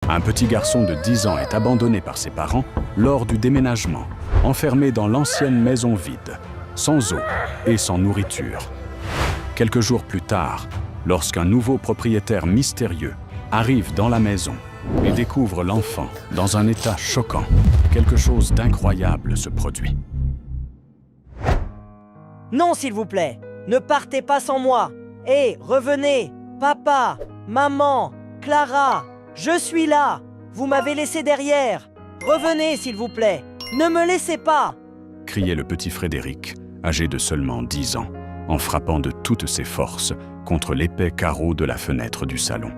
Un petit garçon de 10 ans est abandonné par ses parents lors du déménagement, enfermé dans l'ancienne maison vide, sans eau et sans nourriture. Quelques jours plus tard, lorsqu'un nouveau propriétaire mystérieux arrive dans la maison et découvre l'enfant dans un état choquant, quelque chose d'incroyable se produit. Non, s'il vous plaît, ne partez pas sans moi. Hé, revenez, papa, maman, Clara, je suis là. Vous m'avez laissé derrière. Revenez, s'il vous plaît. Ne me laissez pas. Criait le petit Frédéric, âgé de seulement 10 ans, en frappant de toutes ses forces contre l'épais carreau de la fenêtre du salon.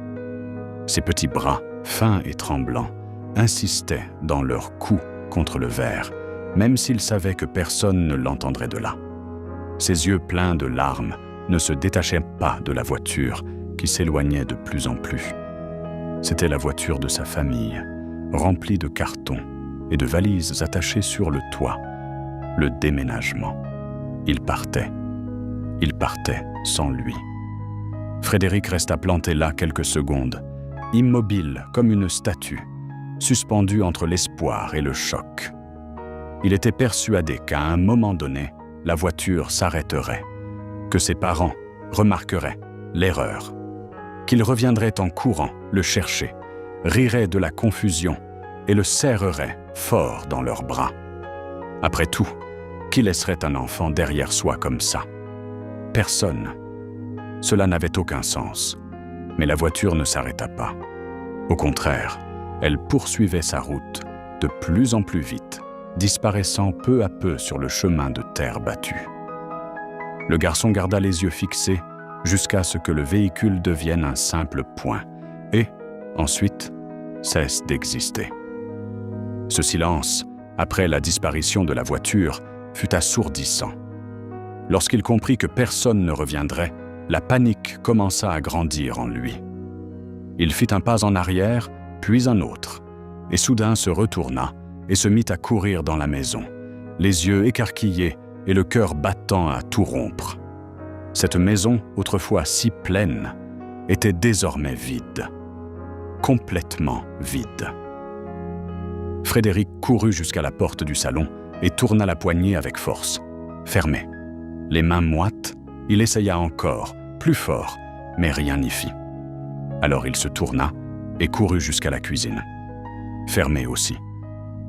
Ses petits bras, fins et tremblants, insistaient dans leur cou contre le verre, même s'il savait que personne ne l'entendrait de là. Ses yeux pleins de larmes ne se détachaient pas de la voiture qui s'éloignait de plus en plus. C'était la voiture de sa famille, remplie de cartons et de valises attachées sur le toit. Le déménagement. Il partait sans lui. Frédéric resta planté là quelques secondes, immobile comme une statue, suspendu entre l'espoir et le choc. Il était persuadé qu'à un moment donné, la voiture s'arrêterait, que ses parents remarqueraient l'erreur, qu'ils reviendraient en courant le chercher, riraient de la confusion et le serreraient fort dans leurs bras. Après tout, qui laisserait un enfant derrière soi comme ça? Personne. Cela n'avait aucun sens. Mais la voiture ne s'arrêta pas. Au contraire, elle poursuivait sa route de plus en plus vite, disparaissant peu à peu sur le chemin de terre battue. Le garçon garda les yeux fixés jusqu'à ce que le véhicule devienne un simple point et, ensuite, cesse d'exister. Ce silence, après la disparition de la voiture, fut assourdissant. Lorsqu'il comprit que personne ne reviendrait, la panique commença à grandir en lui. Il fit un pas en arrière, puis un autre, et soudain se retourna et se mit à courir dans la maison, les yeux écarquillés et le cœur battant à tout rompre. Cette maison, autrefois si pleine, était désormais vide, complètement vide. Frédéric courut jusqu'à la porte du salon et tourna la poignée avec force. Fermée. Les mains moites, il essaya encore, plus fort, mais rien n'y fit. Alors il se tourna et courut jusqu'à la cuisine. Fermée aussi.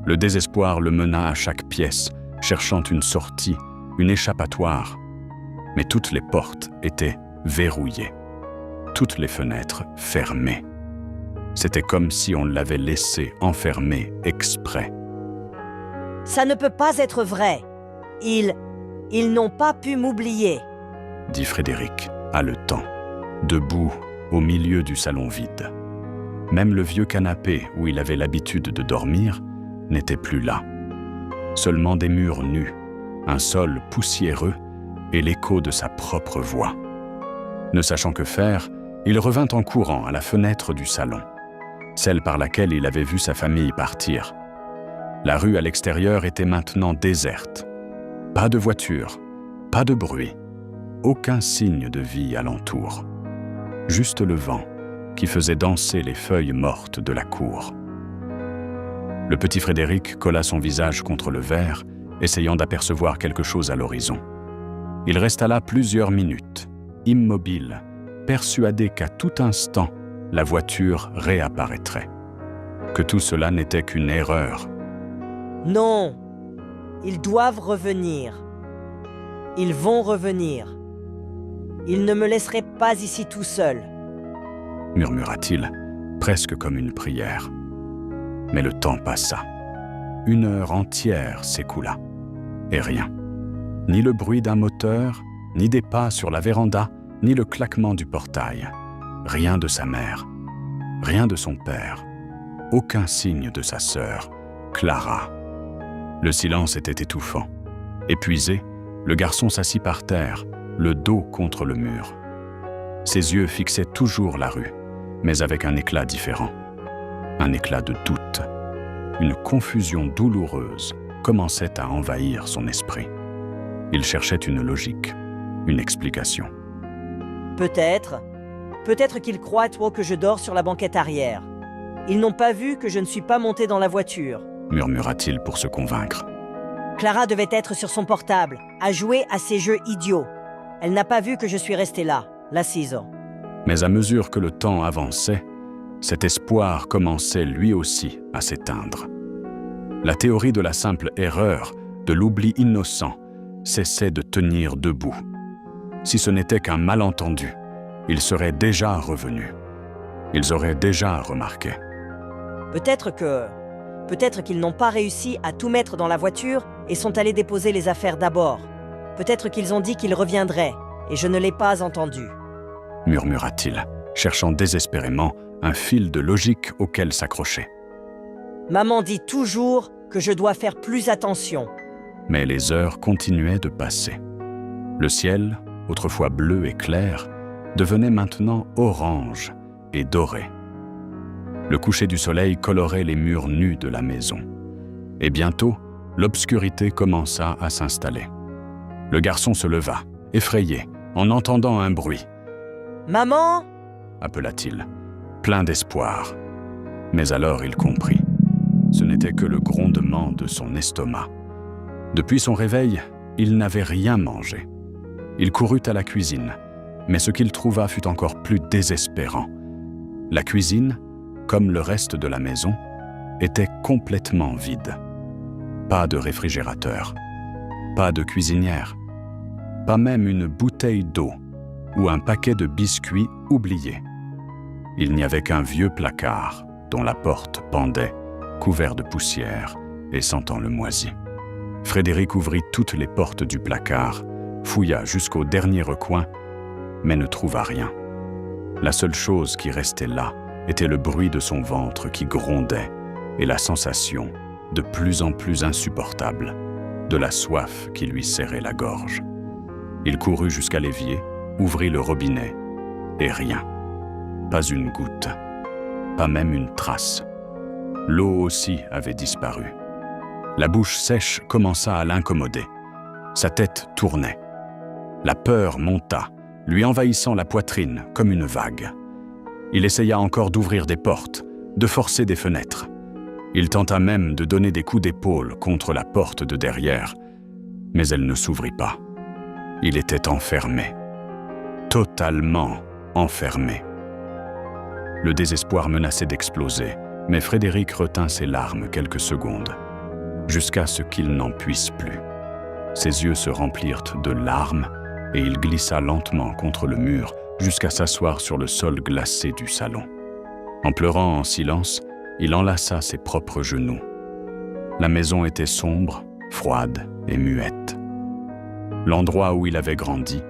Le désespoir le mena à chaque pièce, cherchant une sortie, une échappatoire. Mais toutes les portes étaient verrouillées, toutes les fenêtres fermées. C'était comme si on l'avait laissé enfermé exprès. Ça ne peut pas être vrai. Ils n'ont pas pu m'oublier, dit Frédéric, haletant, debout au milieu du salon vide. Même le vieux canapé où il avait l'habitude de dormir n'était plus là. Seulement des murs nus, un sol poussiéreux et l'écho de sa propre voix. Ne sachant que faire, il revint en courant à la fenêtre du salon, celle par laquelle il avait vu sa famille partir. La rue à l'extérieur était maintenant déserte. Pas de voiture, pas de bruit, aucun signe de vie alentour. Juste le vent qui faisait danser les feuilles mortes de la cour. Le petit Frédéric colla son visage contre le verre, essayant d'apercevoir quelque chose à l'horizon. Il resta là plusieurs minutes, immobile, persuadé qu'à tout instant, la voiture réapparaîtrait. Que tout cela n'était qu'une erreur. Non, ils doivent revenir. Ils vont revenir. Ils ne me laisseraient pas ici tout seul, murmura-t-il, presque comme une prière. Mais le temps passa. 1 heure entière s'écoula. Et rien. Ni le bruit d'un moteur, ni des pas sur la véranda, ni le claquement du portail. Rien de sa mère. Rien de son père. Aucun signe de sa sœur, Clara. Le silence était étouffant. Épuisé, le garçon s'assit par terre, le dos contre le mur. Ses yeux fixaient toujours la rue, mais avec un éclat différent. Un éclat de doute. Une confusion douloureuse commençait à envahir son esprit. Il cherchait une logique, une explication. Peut-être qu'ils croient que je dors sur la banquette arrière. Ils n'ont pas vu que je ne suis pas monté dans la voiture. Murmura-t-il pour se convaincre. Clara devait être sur son portable, à jouer à ces jeux idiots. Elle n'a pas vu que je suis resté là, l'assise. Mais à mesure que le temps avançait, cet espoir commençait lui aussi à s'éteindre. La théorie de la simple erreur, de l'oubli innocent, cessait de tenir debout. Si ce n'était qu'un malentendu, ils seraient déjà revenus. Ils auraient déjà remarqué. Peut-être qu'ils n'ont pas réussi à tout mettre dans la voiture et sont allés déposer les affaires d'abord. Peut-être qu'ils ont dit qu'ils reviendraient, et je ne l'ai pas entendu. Murmura-t-il, cherchant désespérément un fil de logique auquel s'accrocher. Maman dit toujours que je dois faire plus attention. Mais les heures continuaient de passer. Le ciel, autrefois bleu et clair, devenait maintenant orange et doré. Le coucher du soleil colorait les murs nus de la maison. Et bientôt, l'obscurité commença à s'installer. Le garçon se leva, effrayé, en entendant un bruit. « Maman !» appela-t-il, plein d'espoir. Mais alors il comprit. Ce n'était que le grondement de son estomac. Depuis son réveil, il n'avait rien mangé. Il courut à la cuisine, mais ce qu'il trouva fut encore plus désespérant. La cuisine, comme le reste de la maison, était complètement vide. Pas de réfrigérateur, pas de cuisinière, pas même une bouteille d'eau ou un paquet de biscuits oubliés. Il n'y avait qu'un vieux placard dont la porte pendait, couvert de poussière et sentant le moisi. Frédéric ouvrit toutes les portes du placard, fouilla jusqu'au dernier recoin, mais ne trouva rien. La seule chose qui restait là était le bruit de son ventre qui grondait et la sensation, de plus en plus insupportable, de la soif qui lui serrait la gorge. Il courut jusqu'à l'évier, ouvrit le robinet, et rien. Pas une goutte, pas même une trace. L'eau aussi avait disparu. La bouche sèche commença à l'incommoder. Sa tête tournait. La peur monta, lui envahissant la poitrine comme une vague. Il essaya encore d'ouvrir des portes, de forcer des fenêtres. Il tenta même de donner des coups d'épaule contre la porte de derrière, mais elle ne s'ouvrit pas. Il était enfermé. Totalement enfermé. Le désespoir menaçait d'exploser, mais Frédéric retint ses larmes quelques secondes, jusqu'à ce qu'il n'en puisse plus. Ses yeux se remplirent de larmes et il glissa lentement contre le mur jusqu'à s'asseoir sur le sol glacé du salon. En pleurant en silence, il enlaça ses propres genoux. La maison était sombre, froide et muette. L'endroit où il avait grandi,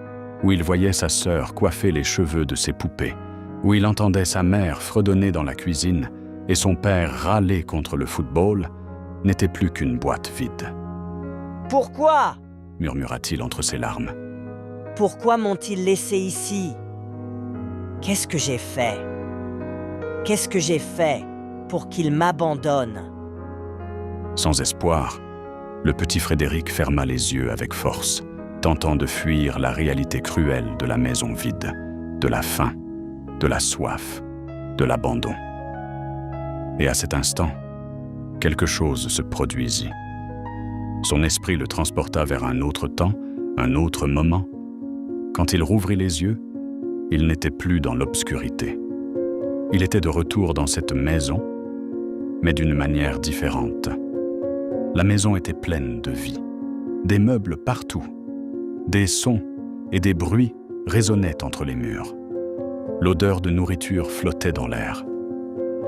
où il voyait sa sœur coiffer les cheveux de ses poupées, où il entendait sa mère fredonner dans la cuisine et son père râler contre le football, n'était plus qu'une boîte vide. « Pourquoi ?» murmura-t-il entre ses larmes. « Pourquoi m'ont-ils laissé ici? Qu'est-ce que j'ai fait? Qu'est-ce que j'ai fait pour qu'ils m'abandonnent ?» Sans espoir, le petit Frédéric ferma les yeux avec force, tentant de fuir la réalité cruelle de la maison vide, de la faim, de la soif, de l'abandon. Et à cet instant, quelque chose se produisit. Son esprit le transporta vers un autre temps, un autre moment. Quand il rouvrit les yeux, il n'était plus dans l'obscurité. Il était de retour dans cette maison, mais d'une manière différente. La maison était pleine de vie, des meubles partout, des sons et des bruits résonnaient entre les murs. L'odeur de nourriture flottait dans l'air.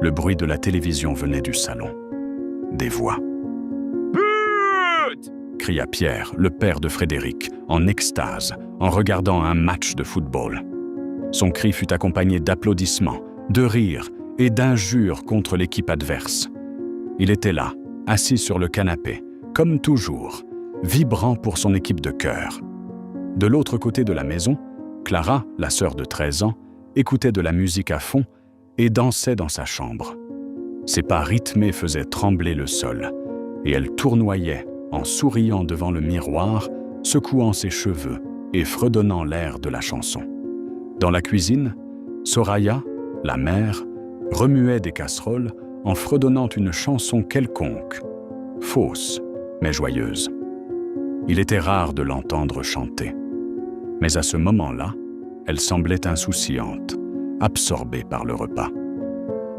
Le bruit de la télévision venait du salon. Des voix. « But !» cria Pierre, le père de Frédéric, en extase, en regardant un match de football. Son cri fut accompagné d'applaudissements, de rires et d'injures contre l'équipe adverse. Il était là, assis sur le canapé, comme toujours, vibrant pour son équipe de cœur. De l'autre côté de la maison, Clara, la sœur de 13 ans, écoutait de la musique à fond et dansait dans sa chambre. Ses pas rythmés faisaient trembler le sol, et elle tournoyait en souriant devant le miroir, secouant ses cheveux et fredonnant l'air de la chanson. Dans la cuisine, Soraya, la mère, remuait des casseroles en fredonnant une chanson quelconque, fausse mais joyeuse. Il était rare de l'entendre chanter. Mais à ce moment-là, elle semblait insouciante, absorbée par le repas.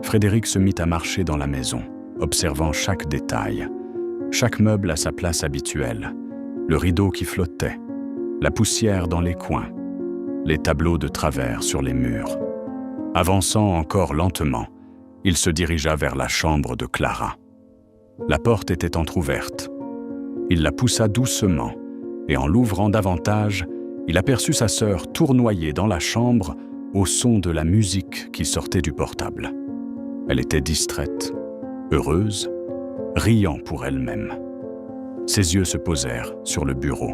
Frédéric se mit à marcher dans la maison, observant chaque détail, chaque meuble à sa place habituelle, le rideau qui flottait, la poussière dans les coins, les tableaux de travers sur les murs. Avançant encore lentement, il se dirigea vers la chambre de Clara. La porte était entr'ouverte. Il la poussa doucement, et en l'ouvrant davantage, il aperçut sa sœur tournoyer dans la chambre au son de la musique qui sortait du portable. Elle était distraite, heureuse, riant pour elle-même. Ses yeux se posèrent sur le bureau.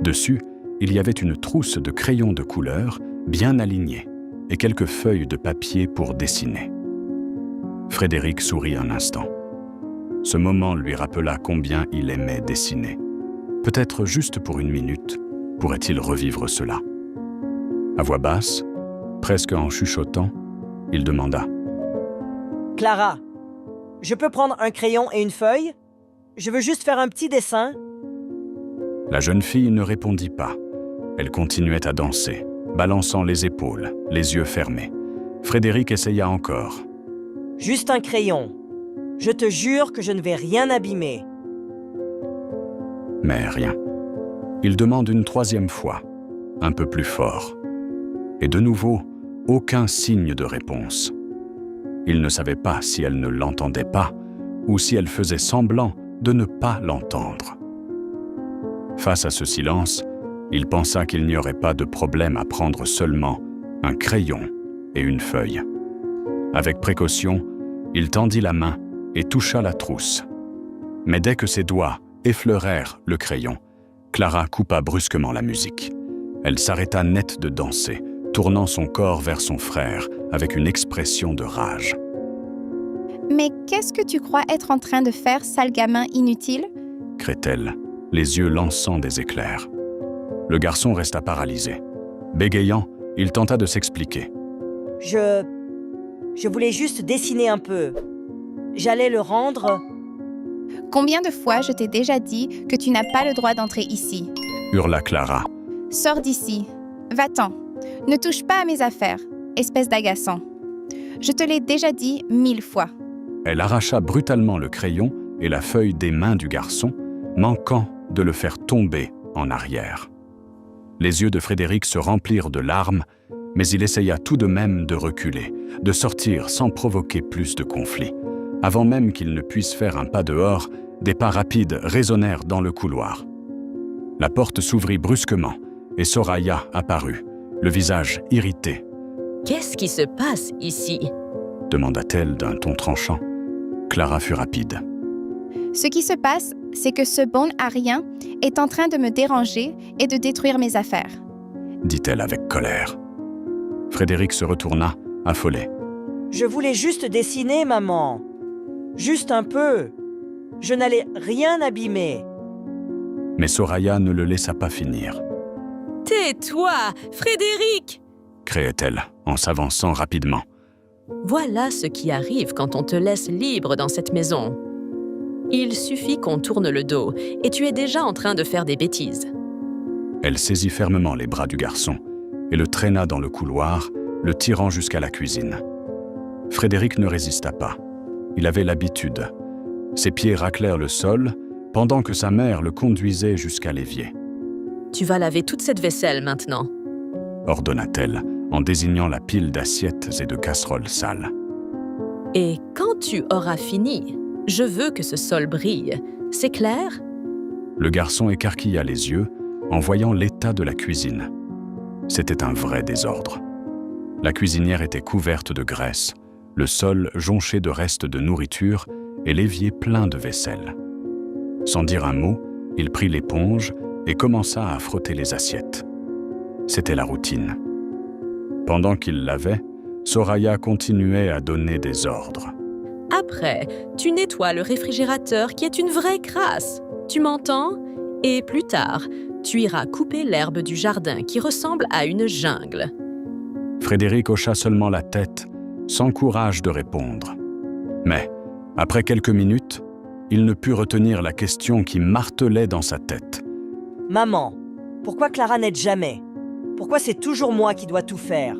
Dessus, il y avait une trousse de crayons de couleur bien alignée et quelques feuilles de papier pour dessiner. Frédéric sourit un instant. Ce moment lui rappela combien il aimait dessiner. Peut-être juste pour une minute, pourrait-il revivre cela. À voix basse, presque en chuchotant, il demanda « Clara, je peux prendre un crayon et une feuille? Je veux juste faire un petit dessin. » La jeune fille ne répondit pas. Elle continuait à danser, balançant les épaules, les yeux fermés. Frédéric essaya encore. « Juste un crayon. Je te jure que je ne vais rien abîmer. » Mais rien. Il demande une troisième fois, un peu plus fort. Et de nouveau, aucun signe de réponse. Il ne savait pas si elle ne l'entendait pas ou si elle faisait semblant de ne pas l'entendre. Face à ce silence, il pensa qu'il n'y aurait pas de problème à prendre seulement un crayon et une feuille. Avec précaution, il tendit la main et toucha la trousse. Mais dès que ses doigts effleurèrent le crayon, Clara coupa brusquement la musique. Elle s'arrêta net de danser, tournant son corps vers son frère avec une expression de rage. « Mais qu'est-ce que tu crois être en train de faire, sale gamin inutile ?» crée-t-elle, les yeux lançant des éclairs. Le garçon resta paralysé. Bégayant, il tenta de s'expliquer. Je voulais juste dessiner un peu. J'allais le rendre... » Combien de fois je t'ai déjà dit que tu n'as pas le droit d'entrer ici? Hurla Clara. Sors d'ici. Va-t'en. Ne touche pas à mes affaires, espèce d'agaçant. Je te l'ai déjà dit 1000 fois. Elle arracha brutalement le crayon et la feuille des mains du garçon, manquant de le faire tomber en arrière. Les yeux de Frédéric se remplirent de larmes, mais il essaya tout de même de reculer, de sortir sans provoquer plus de conflits. Avant même qu'il ne puisse faire un pas dehors, des pas rapides résonnèrent dans le couloir. La porte s'ouvrit brusquement et Soraya apparut, le visage irrité. « Qu'est-ce qui se passe ici ?» demanda-t-elle d'un ton tranchant. Clara fut rapide. « Ce qui se passe, c'est que ce bon à rien est en train de me déranger et de détruire mes affaires. » dit-elle avec colère. Frédéric se retourna, affolé. « Je voulais juste dessiner, maman. Juste un peu. Je n'allais rien abîmer. » Mais Soraya ne le laissa pas finir. « Tais-toi, Frédéric !» criait-elle en s'avançant rapidement. « Voilà ce qui arrive quand on te laisse libre dans cette maison. Il suffit qu'on tourne le dos et tu es déjà en train de faire des bêtises. » Elle saisit fermement les bras du garçon et le traîna dans le couloir, le tirant jusqu'à la cuisine. Frédéric ne résista pas. Il avait l'habitude. Ses pieds raclèrent le sol, pendant que sa mère le conduisait jusqu'à l'évier. « Tu vas laver toute cette vaisselle maintenant. » ordonna-t-elle en désignant la pile d'assiettes et de casseroles sales. « Et quand tu auras fini, je veux que ce sol brille. C'est clair ?» Le garçon écarquilla les yeux en voyant l'état de la cuisine. C'était un vrai désordre. La cuisinière était couverte de graisse, le sol jonché de restes de nourriture et l'évier plein de vaisselle. Sans dire un mot, il prit l'éponge et commença à frotter les assiettes. C'était la routine. Pendant qu'il lavait, Soraya continuait à donner des ordres. « Après, tu nettoies le réfrigérateur qui est une vraie crasse. Tu m'entends? Et plus tard, tu iras couper l'herbe du jardin qui ressemble à une jungle. » Frédéric hocha seulement la tête, sans courage de répondre. Mais, après quelques minutes, il ne put retenir la question qui martelait dans sa tête. « Maman, pourquoi Clara n'aide jamais? Pourquoi c'est toujours moi qui dois tout faire ?»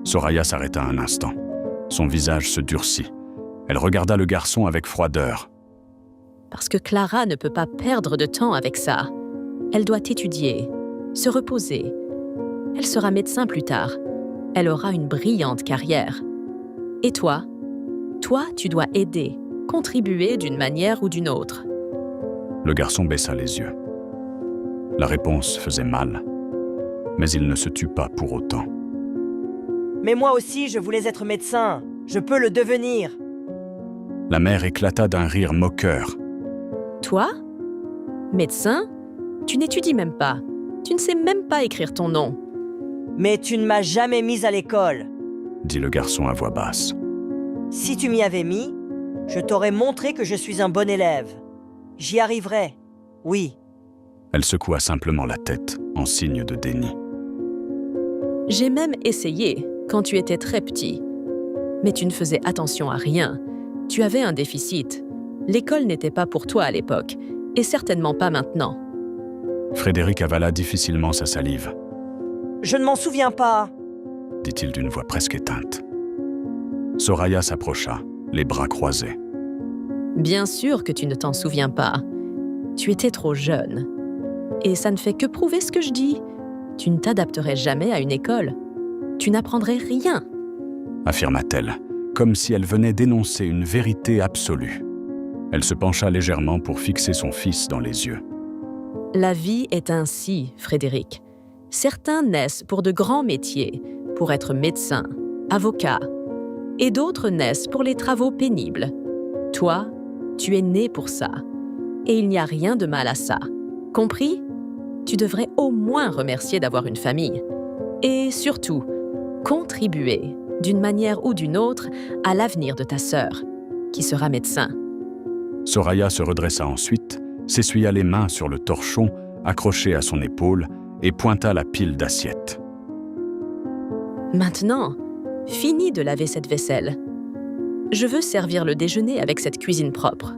Soraya s'arrêta un instant. Son visage se durcit. Elle regarda le garçon avec froideur. Parce que Clara ne peut pas perdre de temps avec ça. Elle doit étudier, se reposer. Elle sera médecin plus tard. Elle aura une brillante carrière. Et toi? Toi, tu dois aider, contribuer d'une manière ou d'une autre. Le garçon baissa les yeux. La réponse faisait mal, mais il ne se tut pas pour autant. « Mais moi aussi, je voulais être médecin. Je peux le devenir. » La mère éclata d'un rire moqueur. Toi? Médecin? Tu n'étudies même pas. Tu ne sais même pas écrire ton nom. « Mais tu ne m'as jamais mise à l'école. » dit le garçon à voix basse. « Si tu m'y avais mis, je t'aurais montré que je suis un bon élève. J'y arriverai, oui. » Elle secoua simplement la tête, en signe de déni. J'ai même essayé, quand tu étais très petit. Mais tu ne faisais attention à rien. Tu avais un déficit. L'école n'était pas pour toi à l'époque, et certainement pas maintenant. Frédéric avala difficilement sa salive. « Je ne m'en souviens pas. » dit-il d'une voix presque éteinte. Soraya s'approcha, les bras croisés. Bien sûr que tu ne t'en souviens pas. Tu étais trop jeune. Et ça ne fait que prouver ce que je dis. Tu ne t'adapterais jamais à une école. Tu n'apprendrais rien. Affirma-t-elle, comme si elle venait d'énoncer une vérité absolue. Elle se pencha légèrement pour fixer son fils dans les yeux. La vie est ainsi, Frédéric. Certains naissent pour de grands métiers, pour être médecin, avocat, et d'autres naissent pour les travaux pénibles. Toi, tu es né pour ça, et il n'y a rien de mal à ça. Compris? Tu devrais au moins remercier d'avoir une famille. Et surtout, contribuer, d'une manière ou d'une autre, à l'avenir de ta sœur, qui sera médecin. Soraya se redressa ensuite, s'essuya les mains sur le torchon accroché à son épaule et pointa la pile d'assiettes. Maintenant, finis de laver cette vaisselle. Je veux servir le déjeuner avec cette cuisine propre.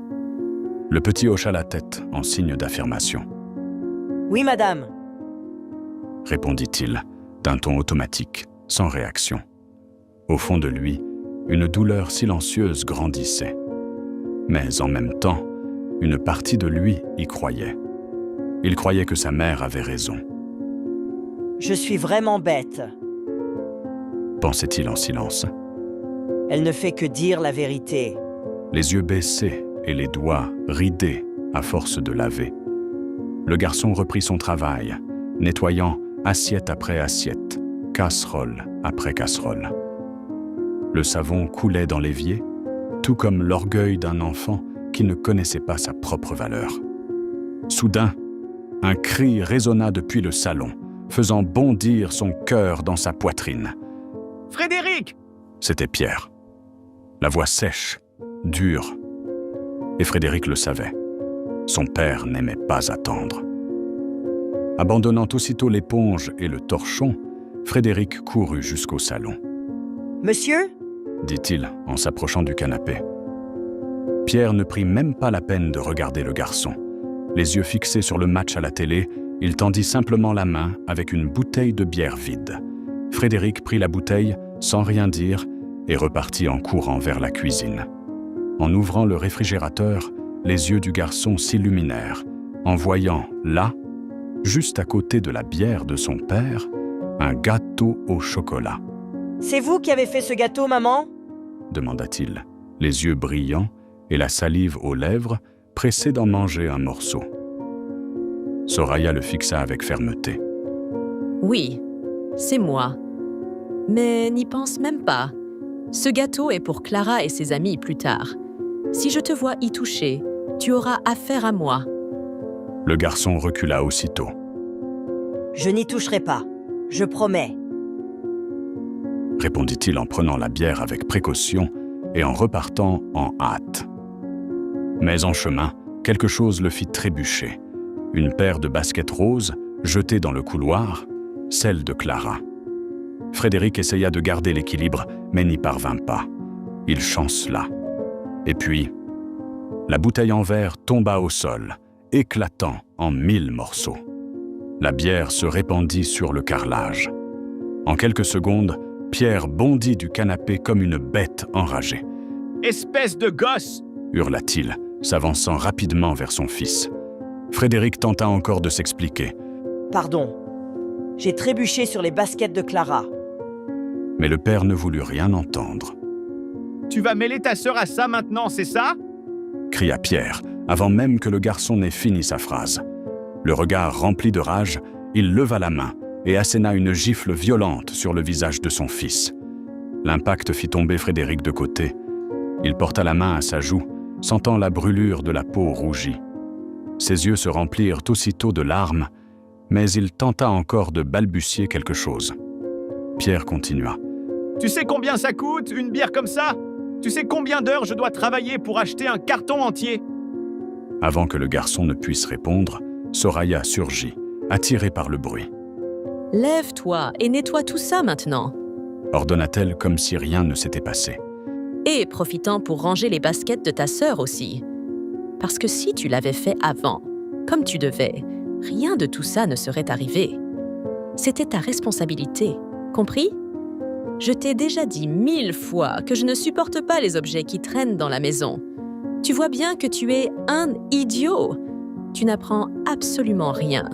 Le petit hocha la tête en signe d'affirmation. « Oui, madame. » répondit-il, d'un ton automatique, sans réaction. Au fond de lui, une douleur silencieuse grandissait. Mais en même temps, une partie de lui y croyait. Il croyait que sa mère avait raison. « Je suis vraiment bête. » pensait-il en silence. Elle ne fait que dire la vérité. Les yeux baissés et les doigts ridés à force de laver. Le garçon reprit son travail, nettoyant assiette après assiette, casserole après casserole. Le savon coulait dans l'évier, tout comme l'orgueil d'un enfant qui ne connaissait pas sa propre valeur. Soudain, un cri résonna depuis le salon, faisant bondir son cœur dans sa poitrine. « Frédéric !» C'était Pierre. La voix sèche, dure. Et Frédéric le savait. Son père n'aimait pas attendre. Abandonnant aussitôt l'éponge et le torchon, Frédéric courut jusqu'au salon. « Monsieur ?» dit-il en s'approchant du canapé. Pierre ne prit même pas la peine de regarder le garçon. Les yeux fixés sur le match à la télé, il tendit simplement la main avec une bouteille de bière vide. Frédéric prit la bouteille sans rien dire et repartit en courant vers la cuisine. En ouvrant le réfrigérateur, les yeux du garçon s'illuminèrent en voyant là, juste à côté de la bière de son père, un gâteau au chocolat. « C'est vous qui avez fait ce gâteau, maman ?» demanda-t-il, les yeux brillants et la salive aux lèvres, pressé d'en manger un morceau. Soraya le fixa avec fermeté. « Oui, c'est moi. Mais n'y pense même pas. Ce gâteau est pour Clara et ses amis plus tard. Si je te vois y toucher, tu auras affaire à moi. » Le garçon recula aussitôt. « Je n'y toucherai pas, je promets. » répondit-il en prenant la bière avec précaution et en repartant en hâte. Mais en chemin, quelque chose le fit trébucher. Une paire de baskets roses, jetées dans le couloir, celle de Clara. Frédéric essaya de garder l'équilibre, mais n'y parvint pas. Il chancela. Et puis, la bouteille en verre tomba au sol, éclatant en 1000 morceaux. La bière se répandit sur le carrelage. En quelques secondes, Pierre bondit du canapé comme une bête enragée. « Espèce de gosse !» hurla-t-il, s'avançant rapidement vers son fils. Frédéric tenta encore de s'expliquer. Pardon, j'ai trébuché sur les baskets de Clara. Mais le père ne voulut rien entendre. « Tu vas mêler ta sœur à ça maintenant, c'est ça ?» cria Pierre, avant même que le garçon n'ait fini sa phrase. Le regard rempli de rage, il leva la main et asséna une gifle violente sur le visage de son fils. L'impact fit tomber Frédéric de côté. Il porta la main à sa joue, sentant la brûlure de la peau rougie. Ses yeux se remplirent aussitôt de larmes, mais il tenta encore de balbutier quelque chose. Pierre continua. « Tu sais combien ça coûte, une bière comme ça ? Tu sais combien d'heures je dois travailler pour acheter un carton entier ?» Avant que le garçon ne puisse répondre, Soraya surgit, attirée par le bruit. « Lève-toi et nettoie tout ça maintenant. » ordonna-t-elle comme si rien ne s'était passé. Et profitant pour ranger les baskets de ta sœur aussi. Parce que si tu l'avais fait avant, comme tu devais, rien de tout ça ne serait arrivé. C'était ta responsabilité, compris ? Je t'ai déjà dit 1000 fois que je ne supporte pas les objets qui traînent dans la maison. Tu vois bien que tu es un idiot. Tu n'apprends absolument rien.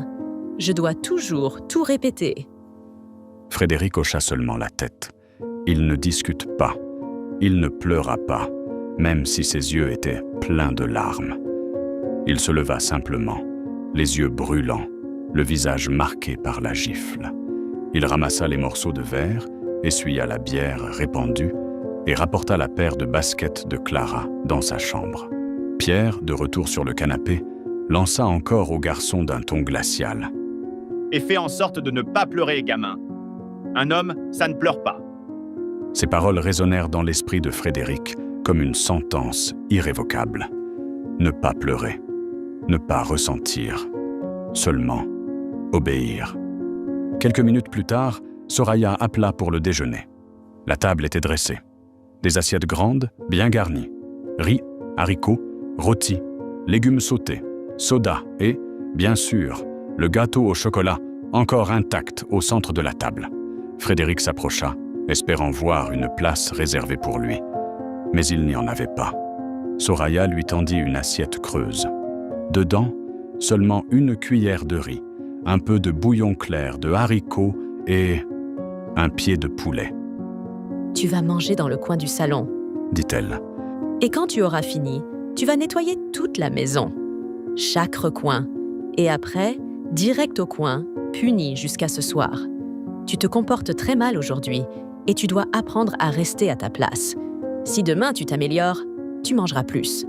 Je dois toujours tout répéter. Frédéric hocha seulement la tête. Il ne discute pas. Il ne pleura pas, même si ses yeux étaient pleins de larmes. Il se leva simplement, les yeux brûlants, le visage marqué par la gifle. Il ramassa les morceaux de verre, essuya la bière répandue et rapporta la paire de baskets de Clara dans sa chambre. Pierre, de retour sur le canapé, lança encore au garçon d'un ton glacial. « Et fais en sorte de ne pas pleurer, gamin. Un homme, ça ne pleure pas. » Ces paroles résonnèrent dans l'esprit de Frédéric comme une sentence irrévocable. Ne pas pleurer, ne pas ressentir, seulement obéir. Quelques minutes plus tard, Soraya appela pour le déjeuner. La table était dressée. Des assiettes grandes, bien garnies. Riz, haricots, rôtis, légumes sautés, soda et, bien sûr, le gâteau au chocolat, encore intact au centre de la table. Frédéric s'approcha, espérant voir une place réservée pour lui. Mais il n'y en avait pas. Soraya lui tendit une assiette creuse. Dedans, seulement une cuillère de riz, un peu de bouillon clair de haricots et un pied de poulet. « Tu vas manger dans le coin du salon, » dit-elle. « Et quand tu auras fini, tu vas nettoyer toute la maison, chaque recoin, et après, direct au coin, puni jusqu'à ce soir. Tu te comportes très mal aujourd'hui, et tu dois apprendre à rester à ta place. Si demain tu t'améliores, tu mangeras plus. »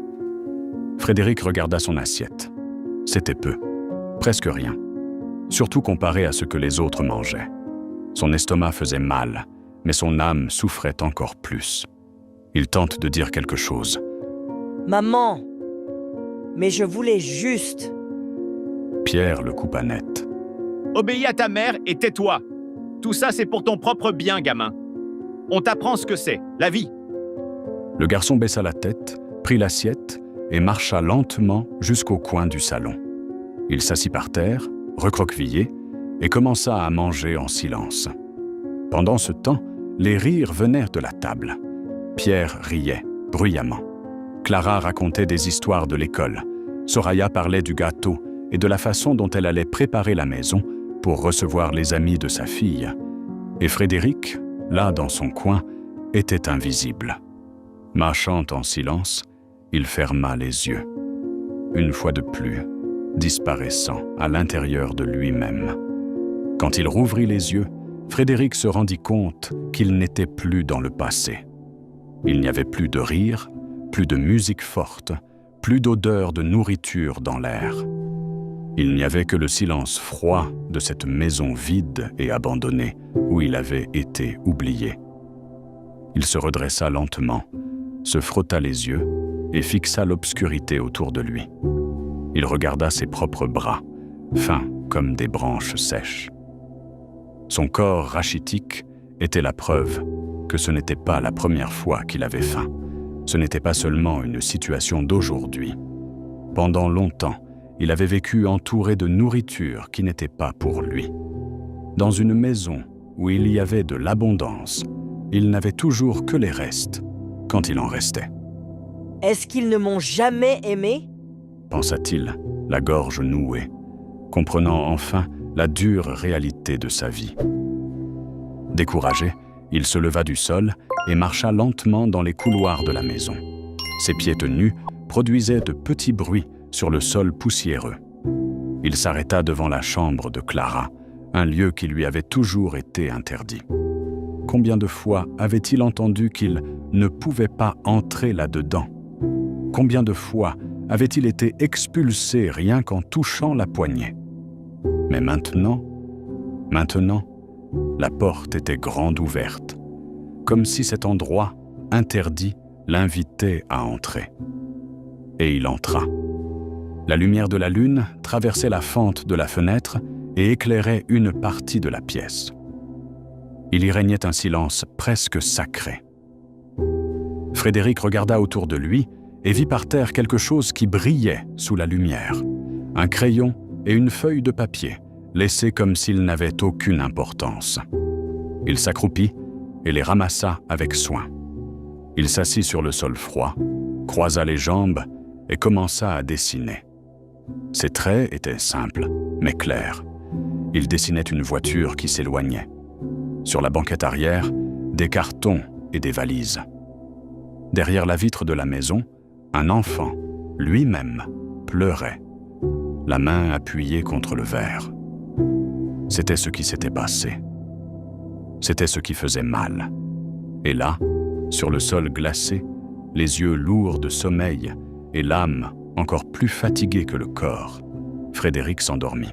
Frédéric regarda son assiette. C'était peu, presque rien, surtout comparé à ce que les autres mangeaient. Son estomac faisait mal, mais son âme souffrait encore plus. Il tente de dire quelque chose. « Maman, mais je voulais juste... » Pierre le coupa net. « Obéis à ta mère et tais-toi. Tout ça, c'est pour ton propre bien, gamin. On t'apprend ce que c'est, la vie. » Le garçon baissa la tête, prit l'assiette et marcha lentement jusqu'au coin du salon. Il s'assit par terre, recroquevillé, et commença à manger en silence. Pendant ce temps, les rires venaient de la table. Pierre riait, bruyamment. Clara racontait des histoires de l'école. Soraya parlait du gâteau et de la façon dont elle allait préparer la maison pour recevoir les amis de sa fille. Et Frédéric, là dans son coin, était invisible. Marchant en silence, il ferma les yeux. Une fois de plus, disparaissant à l'intérieur de lui-même. Quand il rouvrit les yeux, Frédéric se rendit compte qu'il n'était plus dans le passé. Il n'y avait plus de rire, plus de musique forte, plus d'odeur de nourriture dans l'air. Il n'y avait que le silence froid de cette maison vide et abandonnée où il avait été oublié. Il se redressa lentement, se frotta les yeux et fixa l'obscurité autour de lui. Il regarda ses propres bras, fins comme des branches sèches. Son corps rachitique était la preuve que ce n'était pas la première fois qu'il avait faim, Ce n'était pas seulement une situation d'aujourd'hui. Pendant longtemps, il avait vécu entouré de nourriture qui n'était pas pour lui. Dans une maison où il y avait de l'abondance, il n'avait toujours que les restes, quand il en restait. Est-ce qu'ils ne m'ont jamais aimé? Pensa-t-il, la gorge nouée, comprenant enfin la dure réalité de sa vie. Découragé, il se leva du sol et marcha lentement dans les couloirs de la maison. Ses pieds tenus produisaient de petits bruits sur le sol poussiéreux. Il s'arrêta devant la chambre de Clara, un lieu qui lui avait toujours été interdit. Combien de fois avait-il entendu qu'il ne pouvait pas entrer là-dedans? Combien de fois avait-il été expulsé rien qu'en touchant la poignée? Mais maintenant, la porte était grande ouverte, comme si cet endroit interdit l'invitait à entrer. Et il entra. La lumière de la lune traversait la fente de la fenêtre et éclairait une partie de la pièce. Il y régnait un silence presque sacré. Frédéric regarda autour de lui et vit par terre quelque chose qui brillait sous la lumière. Un crayon et une feuille de papier, laissés comme s'ils n'avaient aucune importance. Il s'accroupit et les ramassa avec soin. Il s'assit sur le sol froid, croisa les jambes et commença à dessiner. Ses traits étaient simples, mais clairs. Il dessinait une voiture qui s'éloignait. Sur la banquette arrière, des cartons et des valises. Derrière la vitre de la maison, un enfant, lui-même, pleurait, la main appuyée contre le verre. C'était ce qui s'était passé. C'était ce qui faisait mal. Et là, sur le sol glacé, les yeux lourds de sommeil et l'âme encore plus fatiguée que le corps, Frédéric s'endormit.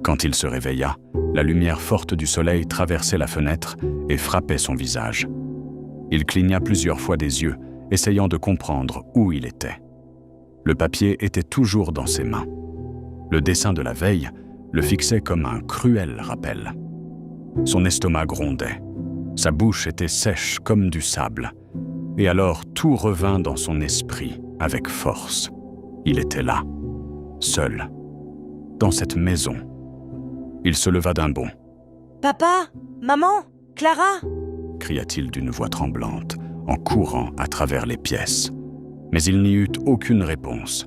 Quand il se réveilla, la lumière forte du soleil traversait la fenêtre et frappait son visage. Il cligna plusieurs fois des yeux, essayant de comprendre où il était. Le papier était toujours dans ses mains. Le dessin de la veille le fixait comme un cruel rappel. Son estomac grondait. Sa bouche était sèche comme du sable. Et alors tout revint dans son esprit avec force. Il était là, seul, dans cette maison. Il se leva d'un bond. « Papa? Maman? Clara ?» cria-t-il d'une voix tremblante, en courant à travers les pièces. Mais il n'y eut aucune réponse,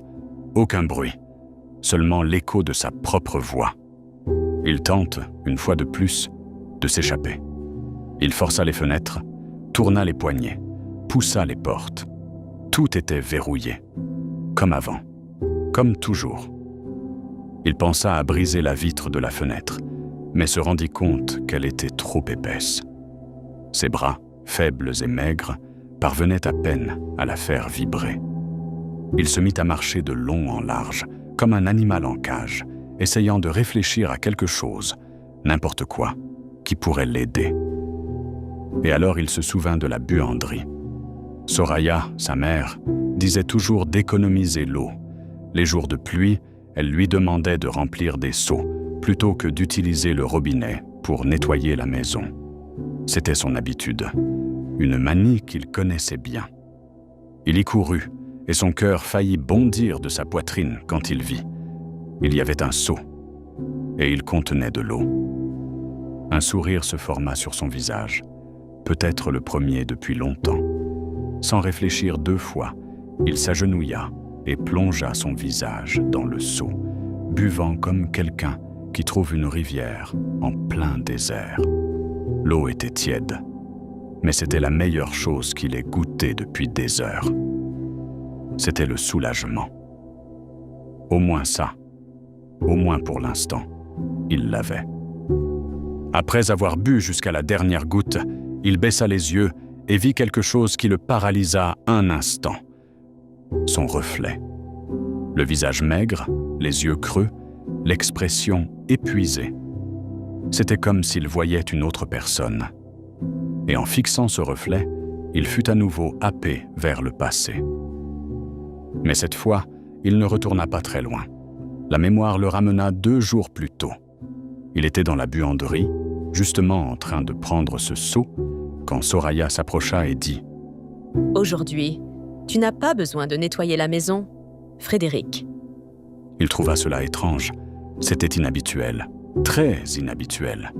aucun bruit, seulement l'écho de sa propre voix. Il tente, une fois de plus, de s'échapper. Il força les fenêtres, tourna les poignets, poussa les portes. Tout était verrouillé, comme avant, comme toujours. Il pensa à briser la vitre de la fenêtre, mais se rendit compte qu'elle était trop épaisse. Ses bras, faibles et maigres, parvenaient à peine à la faire vibrer. Il se mit à marcher de long en large, comme un animal en cage, essayant de réfléchir à quelque chose, n'importe quoi, qui pourrait l'aider. Et alors il se souvint de la buanderie. Soraya, sa mère, disait toujours d'économiser l'eau. Les jours de pluie, elle lui demandait de remplir des seaux, plutôt que d'utiliser le robinet pour nettoyer la maison. C'était son habitude, une manie qu'il connaissait bien. Il y courut, et son cœur faillit bondir de sa poitrine quand il vit. Il y avait un seau, et il contenait de l'eau. Un sourire se forma sur son visage, peut-être le premier depuis longtemps. Sans réfléchir 2 fois, il s'agenouilla et plongea son visage dans le seau, buvant comme quelqu'un qui trouve une rivière en plein désert. L'eau était tiède, mais c'était la meilleure chose qu'il ait goûtée depuis des heures. C'était le soulagement. Au moins ça, au moins pour l'instant, il l'avait. Après avoir bu jusqu'à la dernière goutte, il baissa les yeux et vit quelque chose qui le paralysa un instant. Son reflet. Le visage maigre, les yeux creux, l'expression épuisée. C'était comme s'il voyait une autre personne. Et en fixant ce reflet, il fut à nouveau happé vers le passé. Mais cette fois, il ne retourna pas très loin. La mémoire le ramena 2 jours plus tôt. Il était dans la buanderie, justement en train de prendre ce seau, quand Soraya s'approcha et dit Aujourd'hui, tu n'as pas besoin de nettoyer la maison, Frédéric. Il trouva cela étrange. C'était inhabituel, très inhabituel.